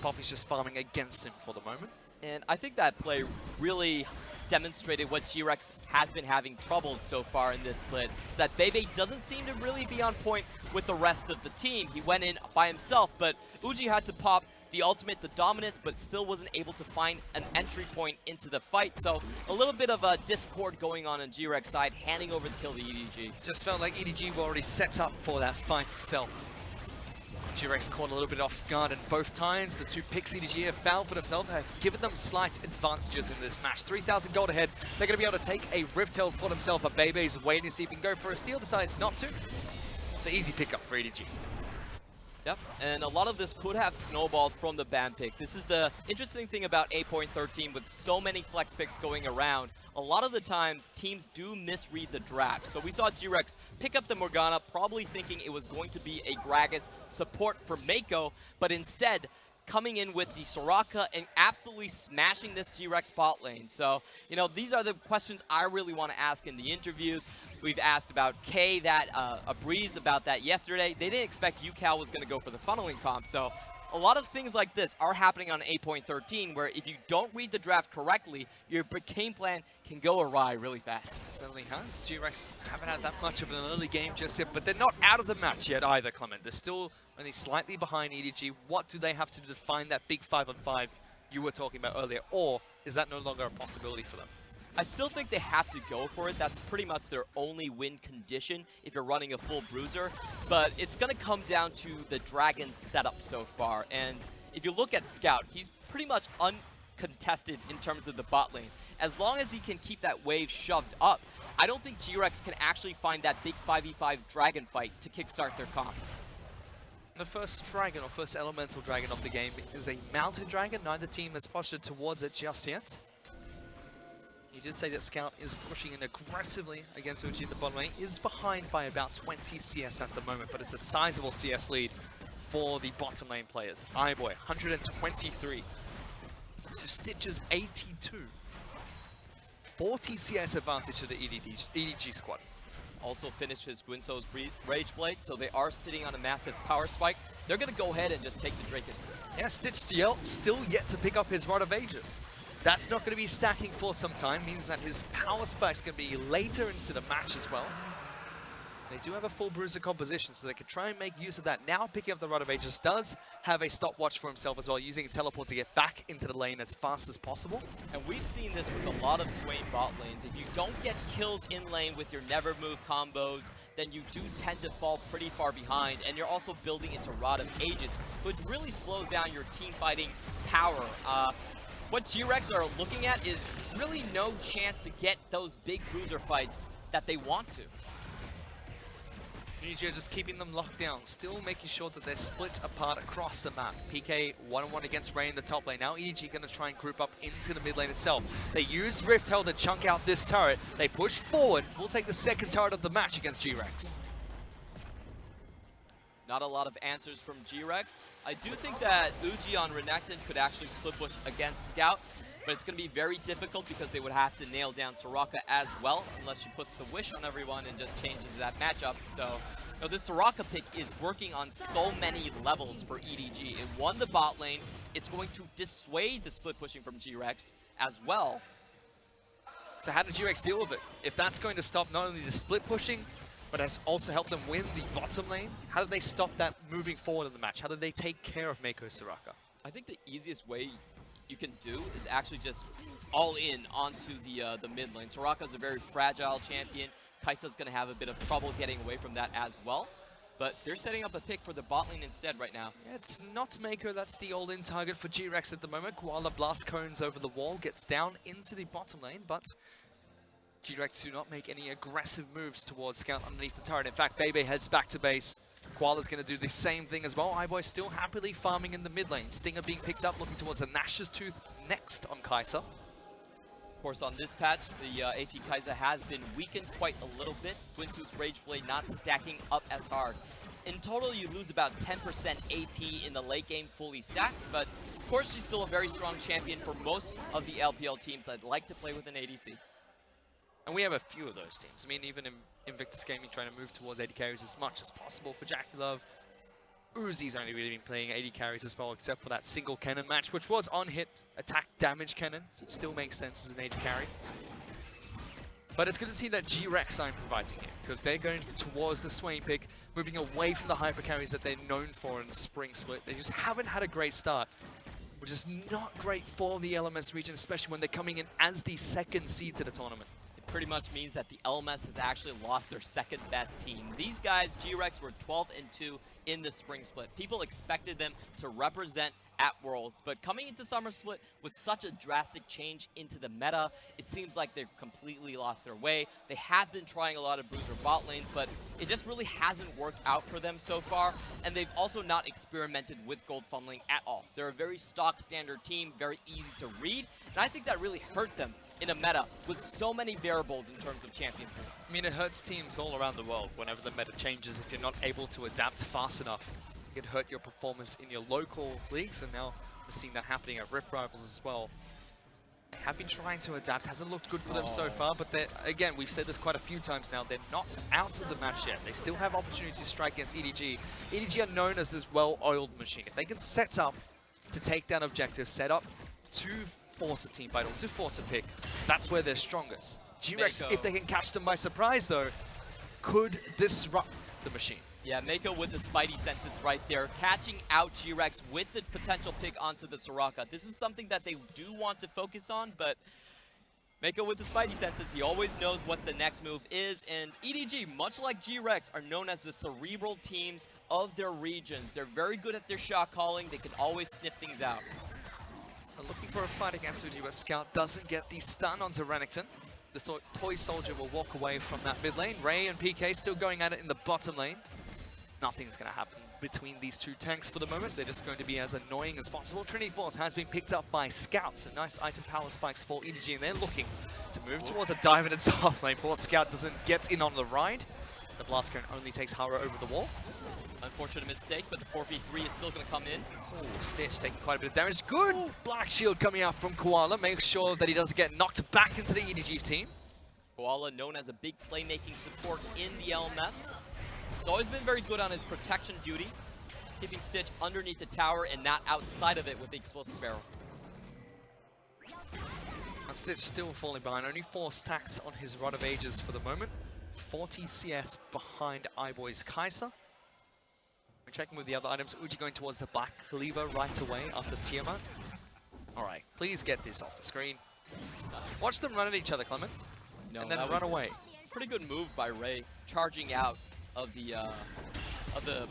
Poppy's just farming against him for the moment. And I think that play really demonstrated what GRX has been having troubles so far in this split. That Bebe doesn't seem to really be on point with the rest of the team. He went in by himself, but Uji had to pop the ultimate, the dominus, but still wasn't able to find an entry point into the fight. So a little bit of a discord going on GRX side, handing over the kill to EDG. Just felt like EDG were already set up for that fight itself. GRX caught a little bit off guard, and both times the two picks EDG have found for themselves have given them slight advantages in this match. 3,000 gold ahead. They're going to be able to take a Rift Tail for themselves, but Bebe's waiting to see if he can go for a steal, decides not to. It's an easy pickup for EDG. Yep, and a lot of this could have snowballed from the ban pick. This is the interesting thing about 8.13 with so many flex picks going around. A lot of the times, teams do misread the draft. So we saw GRX pick up the Morgana, probably thinking it was going to be a Gragas support for Mako, but instead, coming in with the Soraka and absolutely smashing this GRX bot lane. So, you know, these are the questions I really want to ask in the interviews. We've asked about K, a Breeze about that yesterday. They didn't expect UCal was going to go for the funneling comp. So a lot of things like this are happening on 8.13, where if you don't read the draft correctly, your game plan can go awry really fast. It certainly has. GRX haven't had that much of an early game just yet, but they're not out of the match yet either, Clement. They're still only slightly behind EDG. What do they have to do to find that big 5-on-5 you were talking about earlier, or is that no longer a possibility for them? I still think they have to go for it. That's pretty much their only win condition if you're running a full bruiser. But it's going to come down to the Dragon setup so far. And if you look at Scout, he's pretty much uncontested in terms of the bot lane. As long as he can keep that wave shoved up, I don't think GRX can actually find that big 5v5 Dragon fight to kickstart their comp. The first dragon, or first elemental dragon of the game, is a mountain dragon. Neither team has postured towards it just yet. He did say that Scout is pushing in aggressively against Uji in the bottom lane. Is behind by about 20 CS at the moment, but it's a sizable CS lead for the bottom lane players. iBoy, 123. So Stitcher's 82. 40 CS advantage to the EDG squad. Also finished his Guinso's Rage Blade, so they are sitting on a massive power spike. They're going to go ahead and just take the Draken. Yeah, Stitch still yet to pick up his Rod of Ages. That's not going to be stacking for some time, means that his power spike's going to be later into the match as well. They do have a full bruiser composition, so they can try and make use of that. Now picking up the Rod of Ages does have a stopwatch for himself as well, using a teleport to get back into the lane as fast as possible. And we've seen this with a lot of Swain bot lanes. If you don't get kills in lane with your never move combos, then you do tend to fall pretty far behind, and you're also building into Rod of Ages, which really slows down your team fighting power. What GRX are looking at is really no chance to get those big bruiser fights that they want to. EDG just keeping them locked down, still making sure that they're split apart across the map. PK 1-on-1 against Ray in the top lane. Now EDG going to try and group up into the mid lane itself. They use Rift Hell to chunk out this turret. They push forward. We'll take the second turret of the match against GRX. Not a lot of answers from GRX. I do think that Uji on Renekton could actually split push against Scout, but it's going to be very difficult because they would have to nail down Soraka as well, unless she puts the wish on everyone and just changes that matchup. So, you know, this Soraka pick is working on so many levels for EDG. It won the bot lane. It's going to dissuade the split pushing from GRX as well. So how did GRX deal with it? If that's going to stop not only the split pushing, but has also helped them win the bottom lane, how did they stop that moving forward in the match? How did they take care of Mako Soraka? I think the easiest way you can do is actually just all in onto the mid lane. Soraka's a very fragile champion. Kai'Sa's going to have a bit of trouble getting away from that as well. But they're setting up a pick for the bot lane instead right now. Yeah, it's not Mako, that's the all-in target for GRX at the moment. Koala blast cones over the wall, gets down into the bottom lane, but GRX do not make any aggressive moves towards Scout underneath the turret. In fact, Bebe heads back to base. Koala's going to do the same thing as well. iBoy still happily farming in the mid lane. Stinger being picked up, looking towards the Nash's Tooth next on Kai'Sa. Of course, on this patch, the AP Kai'Sa has been weakened quite a little bit. Guinso's Rage Blade not stacking up as hard. In total, you lose about 10% AP in the late game fully stacked, but of course, she's still a very strong champion for most of the LPL teams that like to play with an ADC. And we have a few of those teams. I mean, even in Invictus Gaming, trying to move towards AD carries as much as possible for Jackie Love. Uzi's only really been playing AD carries as well, except for that single cannon match, which was on hit attack damage cannon, so it still makes sense as an AD carry. But it's good to see that GRX are improvising here, because they're going towards the Swain pick, moving away from the hyper carries that they're known for in the spring split. They just haven't had a great start, which is not great for the LMS region, especially when they're coming in as the second seed to the tournament. It pretty much means that the LMS has actually lost their second best team. These guys, GRX, were 12-2 in the spring split. People expected them to represent at Worlds, but coming into Summer Split with such a drastic change into the meta, it seems like they've completely lost their way. They have been trying a lot of bruiser bot lanes, but it just really hasn't worked out for them so far, and they've also not experimented with gold funneling at all. They're a very stock standard team, very easy to read, and I think that really hurt them in a meta with so many variables in terms of champion pools. I mean, it hurts teams all around the world whenever the meta changes. If you're not able to adapt fast enough, it could hurt your performance in your local leagues, and now we're seeing that happening at Rift Rivals as well. They have been trying to adapt, hasn't looked good for them so far, but again, we've said this quite a few times now, they're not out of the match yet. They still have opportunities to strike against EDG. EDG are known as this well-oiled machine. If they can set up to take down objectives, set up to force a team fight or to force a pick, that's where they're strongest. GRX, if they can catch them by surprise though, could disrupt the machine. Yeah, Mako with the Spidey senses right there, catching out GRX with the potential pick onto the Soraka. This is something that they do want to focus on, but Mako with the Spidey senses, he always knows what the next move is, and EDG, much like GRX, are known as the cerebral teams of their regions. They're very good at their shot calling, they can always sniff things out. Looking for a fight against Uji, but Scout doesn't get the stun onto Renekton. The toy soldier will walk away from that mid lane. Ray and PK still going at it in the bottom lane. Nothing's going to happen between these two tanks for the moment. They're just going to be as annoying as possible. Trinity Force has been picked up by Scout. So nice item power spikes for EDG, and they're looking to move towards a dive in the top lane. Poor Scout doesn't get in on the ride. The blast cone only takes Haro over the wall. Unfortunate mistake, but the 4v3 is still going to come in. Ooh, Stitch taking quite a bit of damage. Good Black Shield coming out from Koala. Make sure that he doesn't get knocked back into the EDG team. Koala, known as a big playmaking support in the LMS. He's always been very good on his protection duty, keeping Stitch underneath the tower and not outside of it with the explosive barrel. And Stitch still falling behind. Only 4 stacks on his Rod of Ages for the moment. 40 CS behind iBoy's Kai'Sa. We're checking with the other items. Uji going towards the Black Cleaver right away after Tiamat. Alright, please get this off the screen. Watch them run at each other, Clement. No, and then run away. Pretty good move by Ray, charging out of the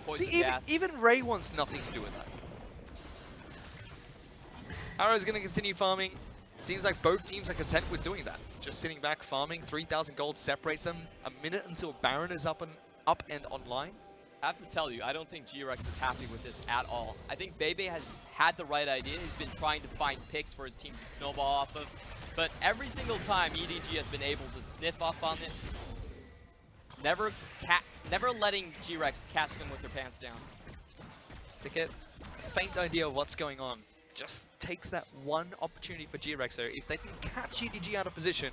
poison See, gas. even Ray wants nothing to do with that. Arrow's going to continue farming. Seems like both teams are content with doing that. Just sitting back, farming. 3,000 gold separates them. A minute until Baron is up and online. I have to tell you, I don't think GRX is happy with this at all. I think Bebe has had the right idea. He's been trying to find picks for his team to snowball off of. But every single time EDG has been able to sniff up on it, never letting GRX catch them with their pants down. To get a faint idea of what's going on. Just takes that one opportunity for GRX. So if they can catch EDG out of position,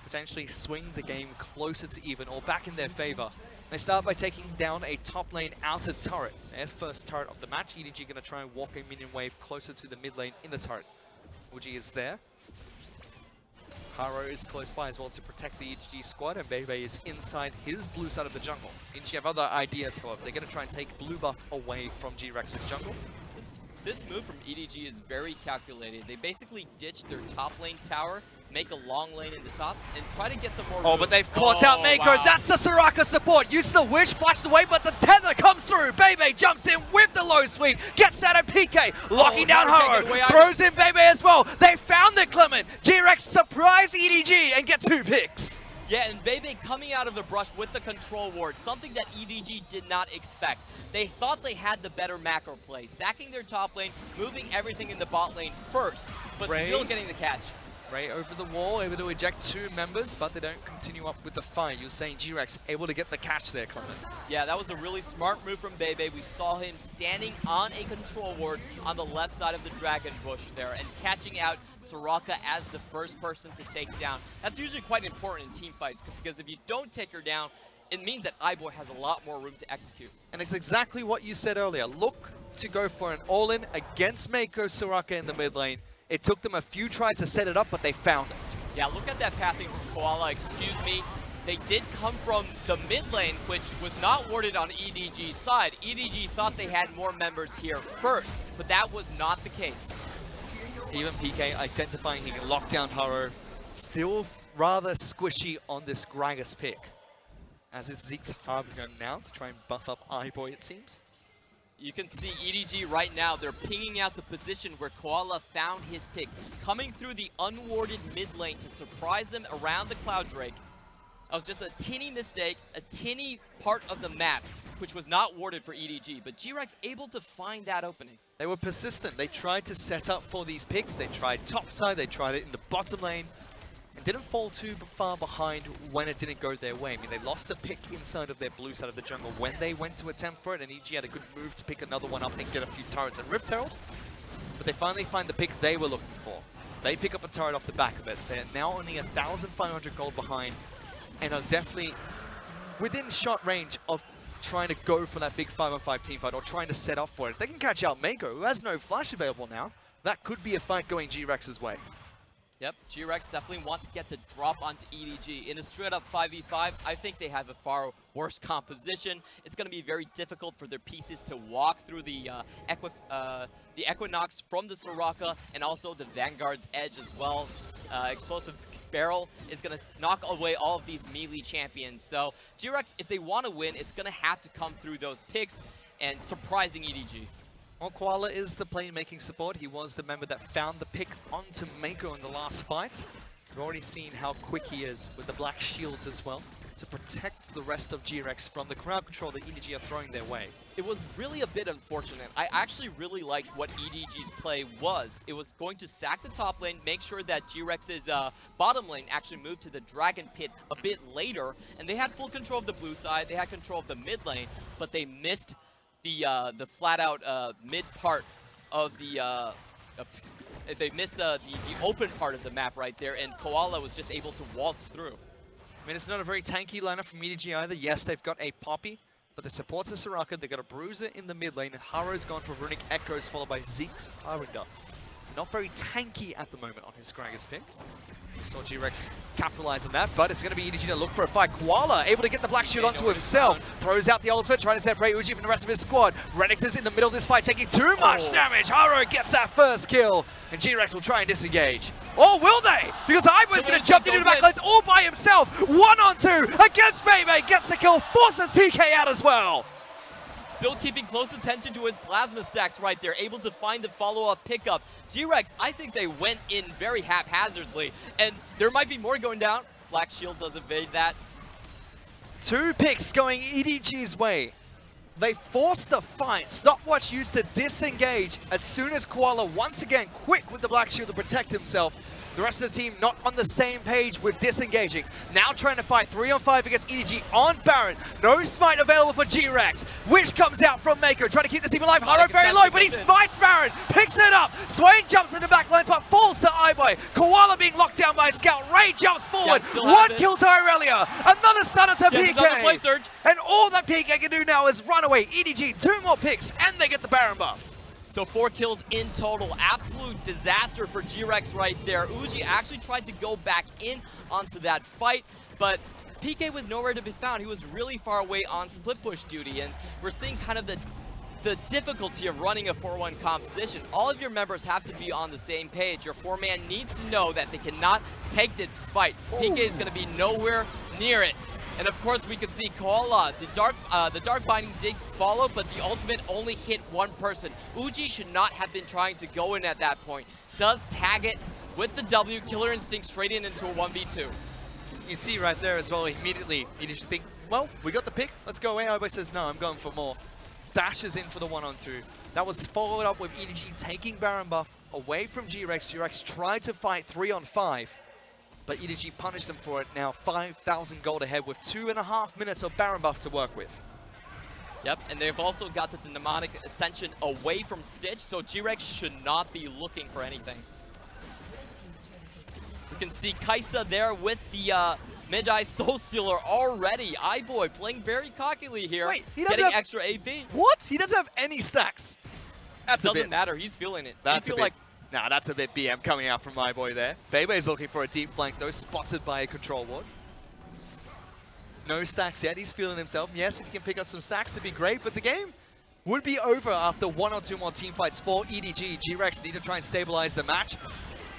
potentially swing the game closer to even or back in their favor. They start by taking down a top lane outer turret. Their first turret of the match. EDG going to try and walk a minion wave closer to the mid lane in the turret. Uji is there. Haro is close by as well to protect the EDG squad, and Bebe is inside his blue side of the jungle. EDG have other ideas, however. They're going to try and take blue buff away from GRX's jungle. This move from EDG is very calculated. They basically ditch their top lane tower, make a long lane in the top, and try to get some more Oh, room. but they've caught out Mako. Wow. That's the Soraka support. Used the wish, flashed away, but the tether comes through. Bebe jumps in with the low sweep, gets out of PK, locking down Haro, throws in Bebe as well. They found the Clement. GRX surprise EDG and get 2 picks. Yeah, and Bebe coming out of the brush with the control ward, something that EDG did not expect. They thought they had the better macro play, sacking their top lane, moving everything in the bot lane first, but still getting the catch. Ray over the wall, able to eject 2 members, but they don't continue up with the fight. You're saying GRX able to get the catch there, Clement. Yeah, that was a really smart move from Bebe. We saw him standing on a control ward on the left side of the dragon bush there and catching out Soraka as the first person to take down. That's usually quite important in team fights because if you don't take her down, it means that iBoy has a lot more room to execute. And it's exactly what you said earlier. Look to go for an all-in against Mako Soraka in the mid lane. It took them a few tries to set it up, but they found it. Yeah, look at that pathing from Koala, excuse me. They did come from the mid lane, which was not warded on EDG's side. EDG thought they had more members here first, but that was not the case. Even PK identifying he can lock down Haro. Still rather squishy on this Gragas pick. As it's Zeke's Harbinger now to try and buff up iBoy, it seems. You can see EDG right now, they're pinging out the position where Koala found his pick. Coming through the unwarded mid lane to surprise him around the Cloud Drake. That was just a teeny mistake, a teeny part of the map, which was not warded for EDG, but GRX able to find that opening. They were persistent. They tried to set up for these picks. They tried top side, they tried it in the bottom lane, and didn't fall too far behind when it didn't go their way. I mean, they lost a pick inside of their blue side of the jungle when they went to attempt for it, and EDG had a good move to pick another one up and get a few turrets and Rift Herald, but they finally find the pick they were looking for. They pick up a turret off the back of it. They're now only 1,500 gold behind, and are definitely within shot range of trying to go for that big 5-on-5 teamfight or trying to set up for it. If they can catch out Mako, who has no flash available now, that could be a fight going GRX's way. Yep, GRX definitely wants to get the drop onto EDG. In a straight-up 5v5, I think they have a far worse composition. It's going to be very difficult for their pieces to walk through the Equinox from the Soraka and also the Vanguard's Edge as well. Explosive Barrel is going to knock away all of these melee champions. So GRX, if they want to win, it's going to have to come through those picks and surprising EDG. Well, Koala is the playmaking support. He was the member that found the pick onto Mako in the last fight. We've already seen how quick he is with the black shields as well to protect the rest of GRX from the crowd control that EDG are throwing their way. It was really a bit unfortunate. I actually really liked what EDG's play was. It was going to sack the top lane, make sure that GRX's bottom lane actually moved to the Dragon Pit a bit later, and they had full control of the blue side, they had control of the mid lane, but they missed the flat-out mid part of the they missed the open part of the map right there, and Koala was just able to waltz through. I mean, it's not a very tanky lineup from EDG either. Yes, they've got a Poppy, but the support to Soraka, they've got a Bruiser in the mid lane, and Haro's gone for Runic Echoes, followed by Zeke's Harbinger. So not very tanky at the moment on his Gragas pick. We saw GRX capitalize on that, but it's going to be EDG to look for a fight. Koala able to get the black shield onto himself. Throws out the ultimate, trying to separate Uji from the rest of his squad. Renix is in the middle of this fight, taking too much damage. Haro gets that first kill, and GRX will try and disengage. Or will they? Because iBoy's going to jump into the backlines all by himself. 1-on-2 against Mei. Gets the kill, forces PK out as well. Still keeping close attention to his plasma stacks right there, able to find the follow-up pickup. GRX, I think they went in very haphazardly, and there might be more going down. Black Shield does evade that. 2 picks going EDG's way. They forced the fight. Stopwatch used to disengage as soon as Koala, once again, quick with the Black Shield to protect himself. The rest of the team not on the same page with disengaging. Now trying to fight 3-on-5 against EDG on Baron. No smite available for GRX. Which comes out from Mako, trying to keep the team alive. Haro very low, but he smites Baron. Picks it up. Swain jumps in the back lines, but falls to iBoy. Koala being locked down by Scout. Ray jumps forward. 1 kill to Irelia. Another stunner to PK. And all that PK can do now is run away. EDG, 2 more picks, and they get the Baron buff. So 4 kills in total. Absolute disaster for GRX right there. Uji actually tried to go back in onto that fight, but PK was nowhere to be found. He was really far away on split push duty, and we're seeing kind of the difficulty of running a 4-1 composition. All of your members have to be on the same page. Your 4-man needs to know that they cannot take this fight. PK is going to be nowhere near it. And of course, we can see Koala, the Dark Binding did follow, but the ultimate only hit 1 person. Uji should not have been trying to go in at that point. Does tag it with the W, Killer Instinct straight into a 1v2. You see right there as well, immediately, you just think, well, we got the pick, let's go away. iBoy says, no, I'm going for more. Dashes in for the 1-on-2. That was followed up with EDG taking Baron buff away from GRX. GRX tried to fight 3-on-5. But EDG punished them for it. Now 5,000 gold ahead with 2.5 minutes of Baron buff to work with. Yep, and they've also got the Mnemonic Ascension away from Stitch, so GRX should not be looking for anything. We can see Kaisa there with the Magi Soul Stealer already. iBoy playing very cockily here. Wait, he doesn't getting have extra AP. What? He doesn't have any stacks. That's Doesn't a bit. matter. He's feeling it. That's he a feel bit. like Nah, that's a bit BM coming out from my boy there. Bebe's looking for a deep flank though, spotted by a control ward. No stacks yet. He's feeling himself. Yes, if he can pick up some stacks, it'd be great. But the game would be over after 1 or 2 more team fights for EDG. GRX need to try and stabilize the match.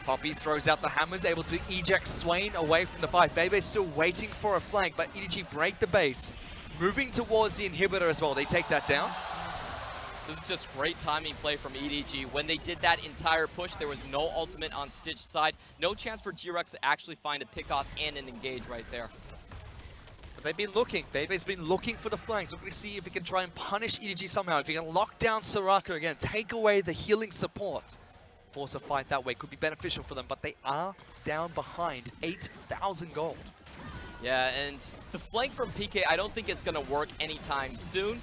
Poppy throws out the hammers, able to eject Swain away from the fight. Bebe's still waiting for a flank, but EDG break the base. Moving towards the inhibitor as well. They take that down. this is just great timing play from EDG. When they did that entire push, there was no ultimate on Stitch's side. No chance for GRX to actually find a pickoff and an engage right there. But they've been looking. Bebe's been looking for the flanks. Looking to see if he can try and punish EDG somehow. If he can lock down Soraka again, take away the healing support. Force a fight that way could be beneficial for them, but they are down behind 8,000 gold. Yeah, and the flank from PK, I don't think it's going to work anytime soon.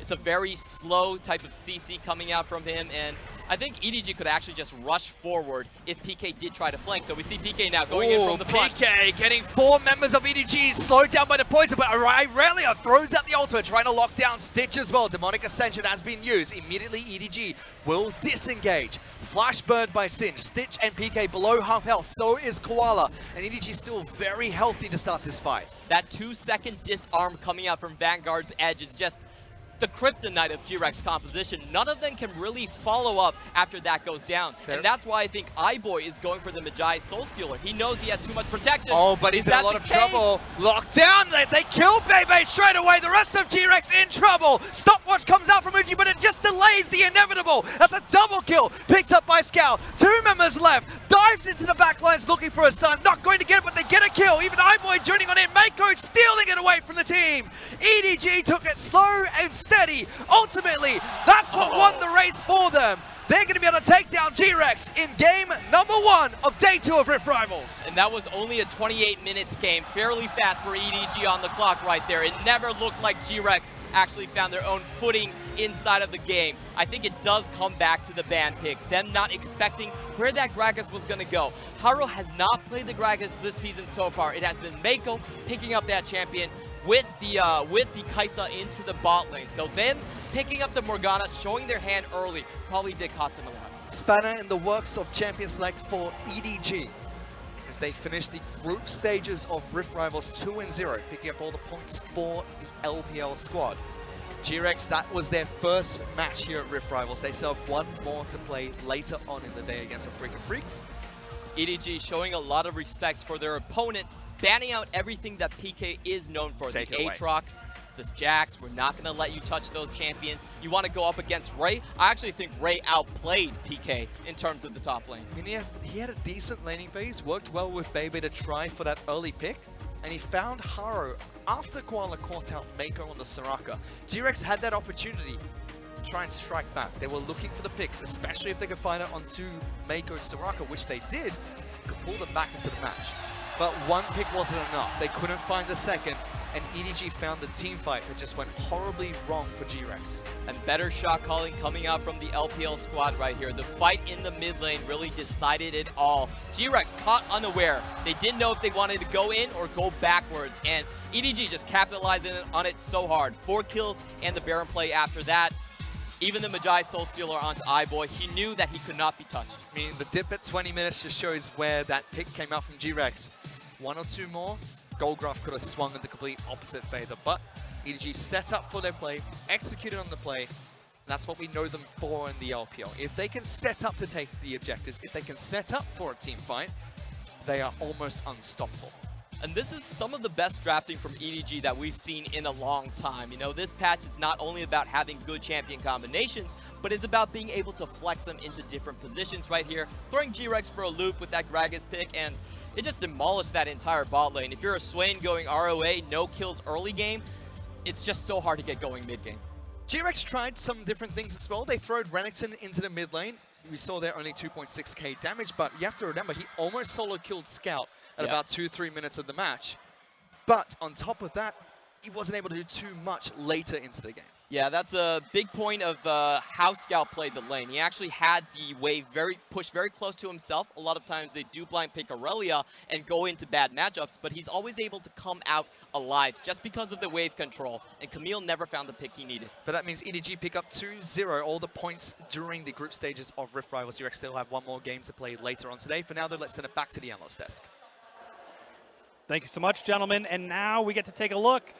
It's a very slow type of CC coming out from him, and I think EDG could actually just rush forward if PK did try to flank. So we see PK now going in from the front. PK getting 4 members of EDG slowed down by the poison, but Irelia throws out the ultimate, trying to lock down Stitch as well. Demonic Ascension has been used. Immediately EDG will disengage. Flash burned by Singe. Stitch and PK below half health. So is Koala. And EDG still very healthy to start this fight. That 2-second disarm coming out from Vanguard's edge is just the kryptonite of GRX composition. None of them can really follow up after that goes down. Fair. And that's why I think iBoy is going for the Magi Soul Stealer. He knows he has too much protection. Oh, but he's in a lot of trouble. Locked down. They kill Bebe straight away. The rest of GRX in trouble. Stopwatch comes out from Uji, but it just delays the inevitable. That's a double kill. Picked up by Scout. 2 members left. Dives into the backlines looking for a stun. Not going to get it, but they get a kill. Even iBoy joining on in. Mako stealing it away from the team. EDG took it slow and steady. Ultimately, that's what won the race for them. They're going to be able to take down GRX in game number 1 of day 2 of Rift Rivals. And that was only a 28 minutes game. Fairly fast for EDG on the clock right there. It never looked like GRX actually found their own footing inside of the game. I think it does come back to the ban pick. Them not expecting where that Gragas was going to go. Haro has not played the Gragas this season so far. It has been Mako picking up that champion with the Kaisa into the bot lane. So them picking up the Morgana, showing their hand early, probably did cost them a lot. Spanner in the works of champion select for EDG as they finish the group stages of Rift Rivals 2-0, picking up all the points for the LPL squad. GRX, that was their first match here at Rift Rivals. They still have 1 more to play later on in the day against the FLICKR Freaks. EDG showing a lot of respects for their opponent, banning out everything that PK is known for. Take the it away. Aatrox, the Jax, we're not going to let you touch those champions. You want to go up against Ray? I actually think Ray outplayed PK in terms of the top lane. I mean, he had a decent laning phase, worked well with Bebe to try for that early pick, and he found Haro after Koala caught out Mako on the Soraka. GRX had that opportunity to try and strike back. They were looking for the picks, especially if they could find it onto Mako's Soraka, which they did, could pull them back into the match. But 1 pick wasn't enough. They couldn't find the second, and EDG found the team fight that just went horribly wrong for GRX. And better shot calling coming out from the LPL squad right here. The fight in the mid lane really decided it all. GRX caught unaware. They didn't know if they wanted to go in or go backwards, and EDG just capitalizing on it so hard. 4 kills and the Baron play after that. Even the Magi Soul Stealer onto iBoy, he knew that he could not be touched. I mean, the dip at 20 minutes just shows where that pick came out from GRX. 1 or 2 more, Goldgraph could have swung in the complete opposite favor, but EDG set up for their play, executed on the play, and that's what we know them for in the LPL. If they can set up to take the objectives, if they can set up for a team fight, they are almost unstoppable. And this is some of the best drafting from EDG that we've seen in a long time. You know, this patch is not only about having good champion combinations, but it's about being able to flex them into different positions right here. Throwing GRX for a loop with that Gragas pick, and it just demolished that entire bot lane. If you're a Swain going ROA, no kills early game, it's just so hard to get going mid game. GRX tried some different things as well. They throwed Renekton into the mid lane. We saw there only 2.6k damage, but you have to remember, he almost solo killed Scout at about 2-3 minutes of the match. But on top of that, he wasn't able to do too much later into the game. Yeah, that's a big point of how Scout played the lane. He actually had the wave pushed very close to himself. A lot of times they do blind pick Aurelia and go into bad matchups, but he's always able to come out alive just because of the wave control, and Camille never found the pick he needed. But that means EDG pick up 2-0, all the points during the group stages of Rift Rivals. GRX still have one more game to play later on today. For now, though, let's send it back to the analyst desk. Thank you so much, gentlemen. And now we get to take a look.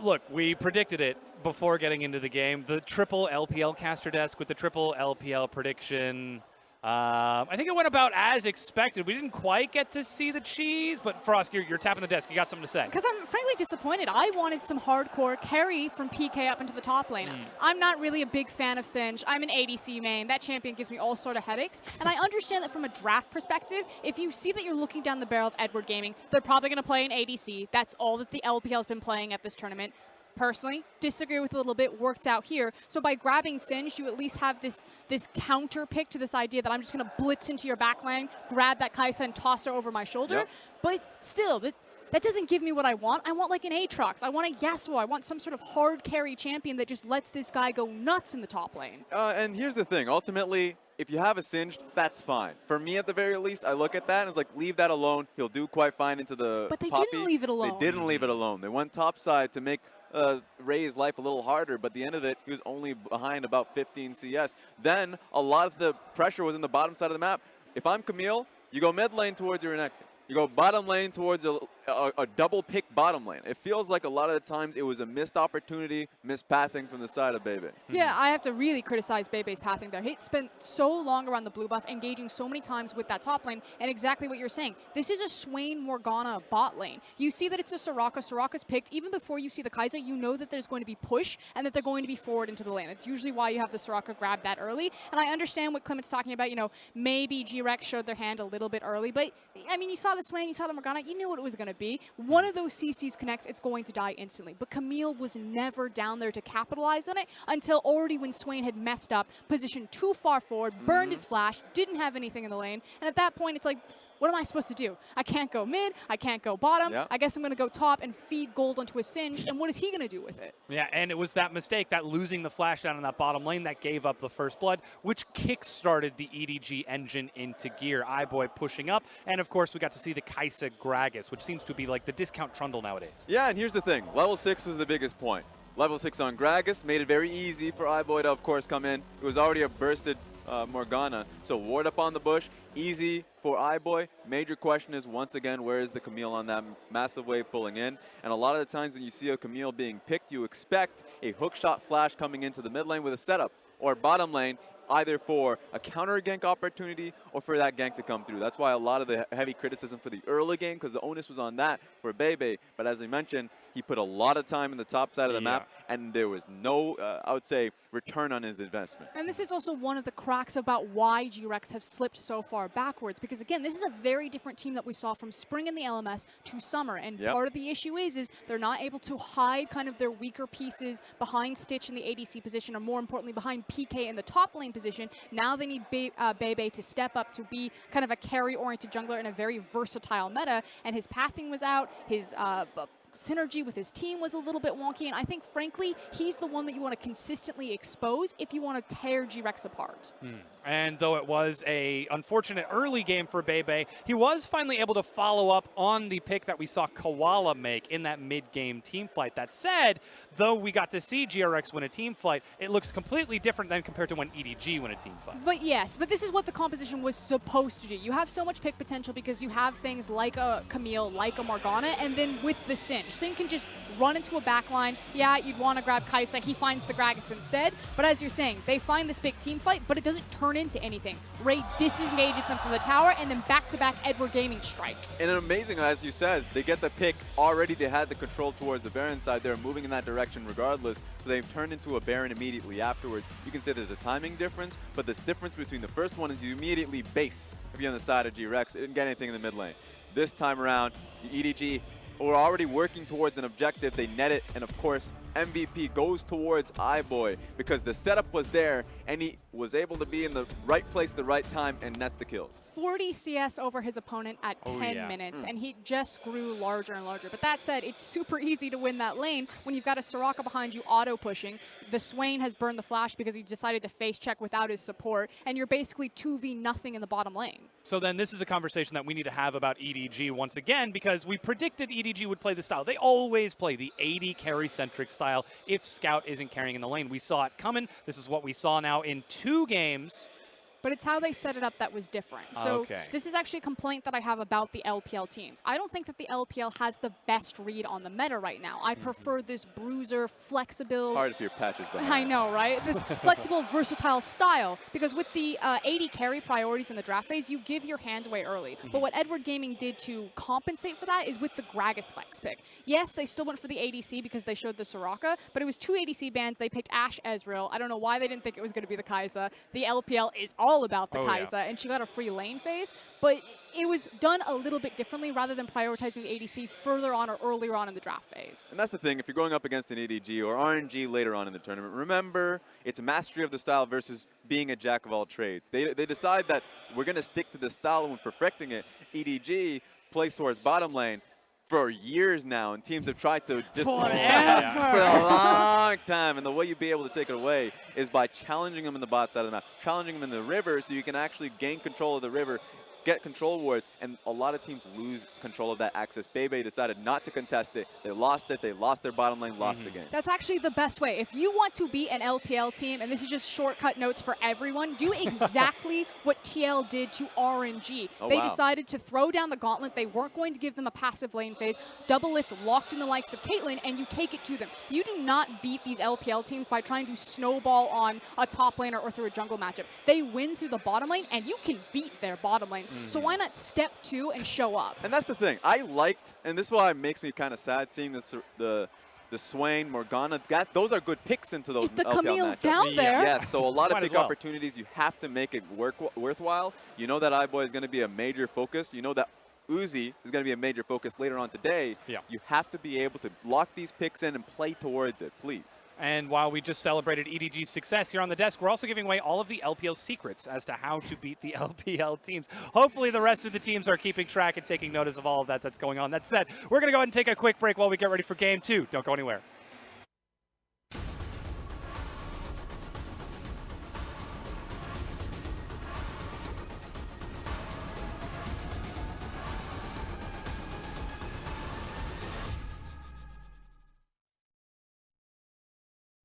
Look, we predicted it before getting into the game. The triple LPL caster desk with the triple LPL prediction. I think it went about as expected. We didn't quite get to see the cheese, but Frost, you're tapping the desk. You got something to say? Because I'm frankly disappointed. I wanted some hardcore carry from PK up into the top lane. I'm not really a big fan of Singe. I'm an ADC main. That champion gives me all sort of headaches. And I understand that from a draft perspective, if you see that you're looking down the barrel of Edward Gaming, they're probably going to play an ADC. That's all that the LPL has been playing at this tournament. Personally, disagree with a little bit, worked out here. So by grabbing Singe, you at least have this counter pick to this idea that I'm just going to blitz into your backline, grab that Kai'Sa and toss her over my shoulder. Yep. But still, that doesn't give me what I want. I want like an Aatrox. I want a Yasuo. I want some sort of hard carry champion that just lets this guy go nuts in the top lane. And here's the thing. Ultimately, if you have a Singed, that's fine. For me, at the very least, I look at that and it's like, leave that alone. He'll do quite fine into the But they Poppy. didn't leave it alone. They didn't leave it alone. They went topside to make Ray's life a little harder, but at the end of it, he was only behind about 15 CS. Then a lot of the pressure was in the bottom side of the map. If I'm Camille, you go mid lane towards your Renekton. You go bottom lane towards a double pick bottom lane. It feels like a lot of the times it was a missed opportunity, missed pathing from the side of Bebe. Yeah, I have to really criticize Bebe's pathing there. He spent so long around the blue buff, engaging so many times with that top lane, and exactly what you're saying. This is a Swain Morgana bot lane. You see that it's a Soraka. Soraka's picked. Even before you see the Kai'Sa, you know that there's going to be push and that they're going to be forward into the lane. It's usually why you have the Soraka grab that early. And I understand what Clement's talking about. You know, maybe GRX showed their hand a little bit early, but I mean, you saw the Swain, you saw the Morgana, you knew what it was going to be. One of those CCs connects, it's going to die instantly. But Camille was never down there to capitalize on it until already when Swain had messed up, positioned too far forward, burned his flash, didn't have anything in the lane. And at that point, it's like, what am I supposed to do? I can't go mid, I can't go bottom. Yep. I guess I'm going to go top and feed gold onto a Singe. And what is he going to do with it? Yeah, and it was that mistake, that losing the flash down in that bottom lane that gave up the first blood, which kick-started the EDG engine into gear. iBoy pushing up, and of course we got to see the Kai'Sa Gragas, which seems to be like the discount Trundle nowadays. Yeah, and here's the thing. Level 6 was the biggest point. Level 6 on Gragas made it very easy for iBoy to, of course, come in. It was already a bursted Morgana, so ward up on the bush, easy for iBoy. Major question is, once again, where is the Camille on that massive wave pulling in? And a lot of the times when you see a Camille being picked, you expect a hookshot flash coming into the mid lane with a setup, or bottom lane, either for a counter gank opportunity or for that gank to come through. That's why a lot of the heavy criticism for the early game, because the onus was on that for Bebe. But as I mentioned, he put a lot of time in the top side of the map, and there was no, I would say, return on his investment. And this is also one of the cracks about why GRX have slipped so far backwards. Because again, this is a very different team that we saw from spring in the LMS to summer. And part of the issue is they're not able to hide kind of their weaker pieces behind Stitch in the ADC position, or more importantly, behind PK in the top lane position. Now they need Bebe to step up to be kind of a carry-oriented jungler in a very versatile meta. And his pathing was out, his synergy with his team was a little bit wonky, and I think, frankly, he's the one that you want to consistently expose if you want to tear GRX apart. And though it was a unfortunate early game for Bebe, he was finally able to follow up on the pick that we saw Koala make in that mid-game team fight. That said, though we got to see GRX win a team fight, it looks completely different than compared to when EDG won a team fight. But yes, but this is what the composition was supposed to do. You have so much pick potential because you have things like a Camille, like a Morgana, and then with the Singe. Singe can just run into a backline. Yeah, you'd want to grab Kai'Sa. He finds the Gragas instead. But as you're saying, they find this big team fight, but it doesn't turn into anything. Ray disengages them from the tower, and then back-to-back Edward Gaming strike. And amazing, as you said, they get the pick. Already they had the control towards the Baron side. They're moving in that direction regardless, so they've turned into a Baron immediately afterwards. You can say there's a timing difference, but this difference between the first one is you immediately base if you're on the side of GRX. They didn't get anything in the mid lane. This time around, the EDG were already working towards an objective. They net it, and of course, MVP goes towards iBoy because the setup was there, and he was able to be in the right place at the right time and nets the kills. 40 CS over his opponent at 10 minutes, and he just grew larger and larger. But that said, it's super easy to win that lane when you've got a Soraka behind you auto-pushing. The Swain has burned the flash because he decided to face check without his support, and you're basically 2v nothing in the bottom lane. So then this is a conversation that we need to have about EDG once again, because we predicted EDG would play the style. They always play the AD carry-centric style if Scout isn't carrying in the lane. We saw it coming. This is what we saw now in 2 games. But it's how they set it up that was different. So this is actually a complaint that I have about the LPL teams. I don't think that the LPL has the best read on the meta right now. I prefer this bruiser, flexible... Hard if your patches behind. I know, right? This flexible, versatile style. Because with the AD carry priorities in the draft phase, you give your hand away early. But what Edward Gaming did to compensate for that is with the Gragas flex pick. Yes, they still went for the ADC because they showed the Soraka, but it was 2 ADC bans. They picked Ashe Ezreal. I don't know why they didn't think it was going to be the Kai'Sa. The LPL is all about the Kai'Sa, and she got a free lane phase, but it was done a little bit differently rather than prioritizing the ADC further on or earlier on in the draft phase. And that's the thing, if you're going up against an EDG or RNG later on in the tournament, remember, it's mastery of the style versus being a jack of all trades. They decide that we're going to stick to the style when perfecting it. EDG plays towards bottom lane for years now, and teams have tried to just for a long time, and the way you'd be able to take it away is by challenging them in the bot side of the map, challenging them in the river so you can actually gain control of the river, get control wards, and a lot of teams lose control of that access. Bebe decided not to contest it. They lost their bottom lane, lost the game. That's actually the best way. If you want to beat an LPL team, and this is just shortcut notes for everyone, do exactly what TL did to RNG. They decided to throw down the gauntlet. They weren't going to give them a passive lane phase. Double lift locked in the likes of Caitlyn, and you take it to them. You do not beat these LPL teams by trying to snowball on a top laner or through a jungle matchup. They win through the bottom lane, and you can beat their bottom lanes. So why not step 2 and show up? And that's the thing. I liked, and this is why it makes me kind of sad seeing the Swain, Morgana. Those are good picks into those if the LPL Camille's matchups. down there. Yes, so a lot of big opportunities. You have to make it worthwhile. You know that iBoy is going to be a major focus. You know that Uzi is going to be a major focus later on today. You have to be able to lock these picks in and play towards it, please. And while we just celebrated EDG's success here on the desk, we're also giving away all of the LPL secrets as to how to beat the LPL teams. Hopefully the rest of the teams are keeping track and taking notice of all of that that's going on. That said, we're going to go ahead and take a quick break while we get ready for Game 2. Don't go anywhere.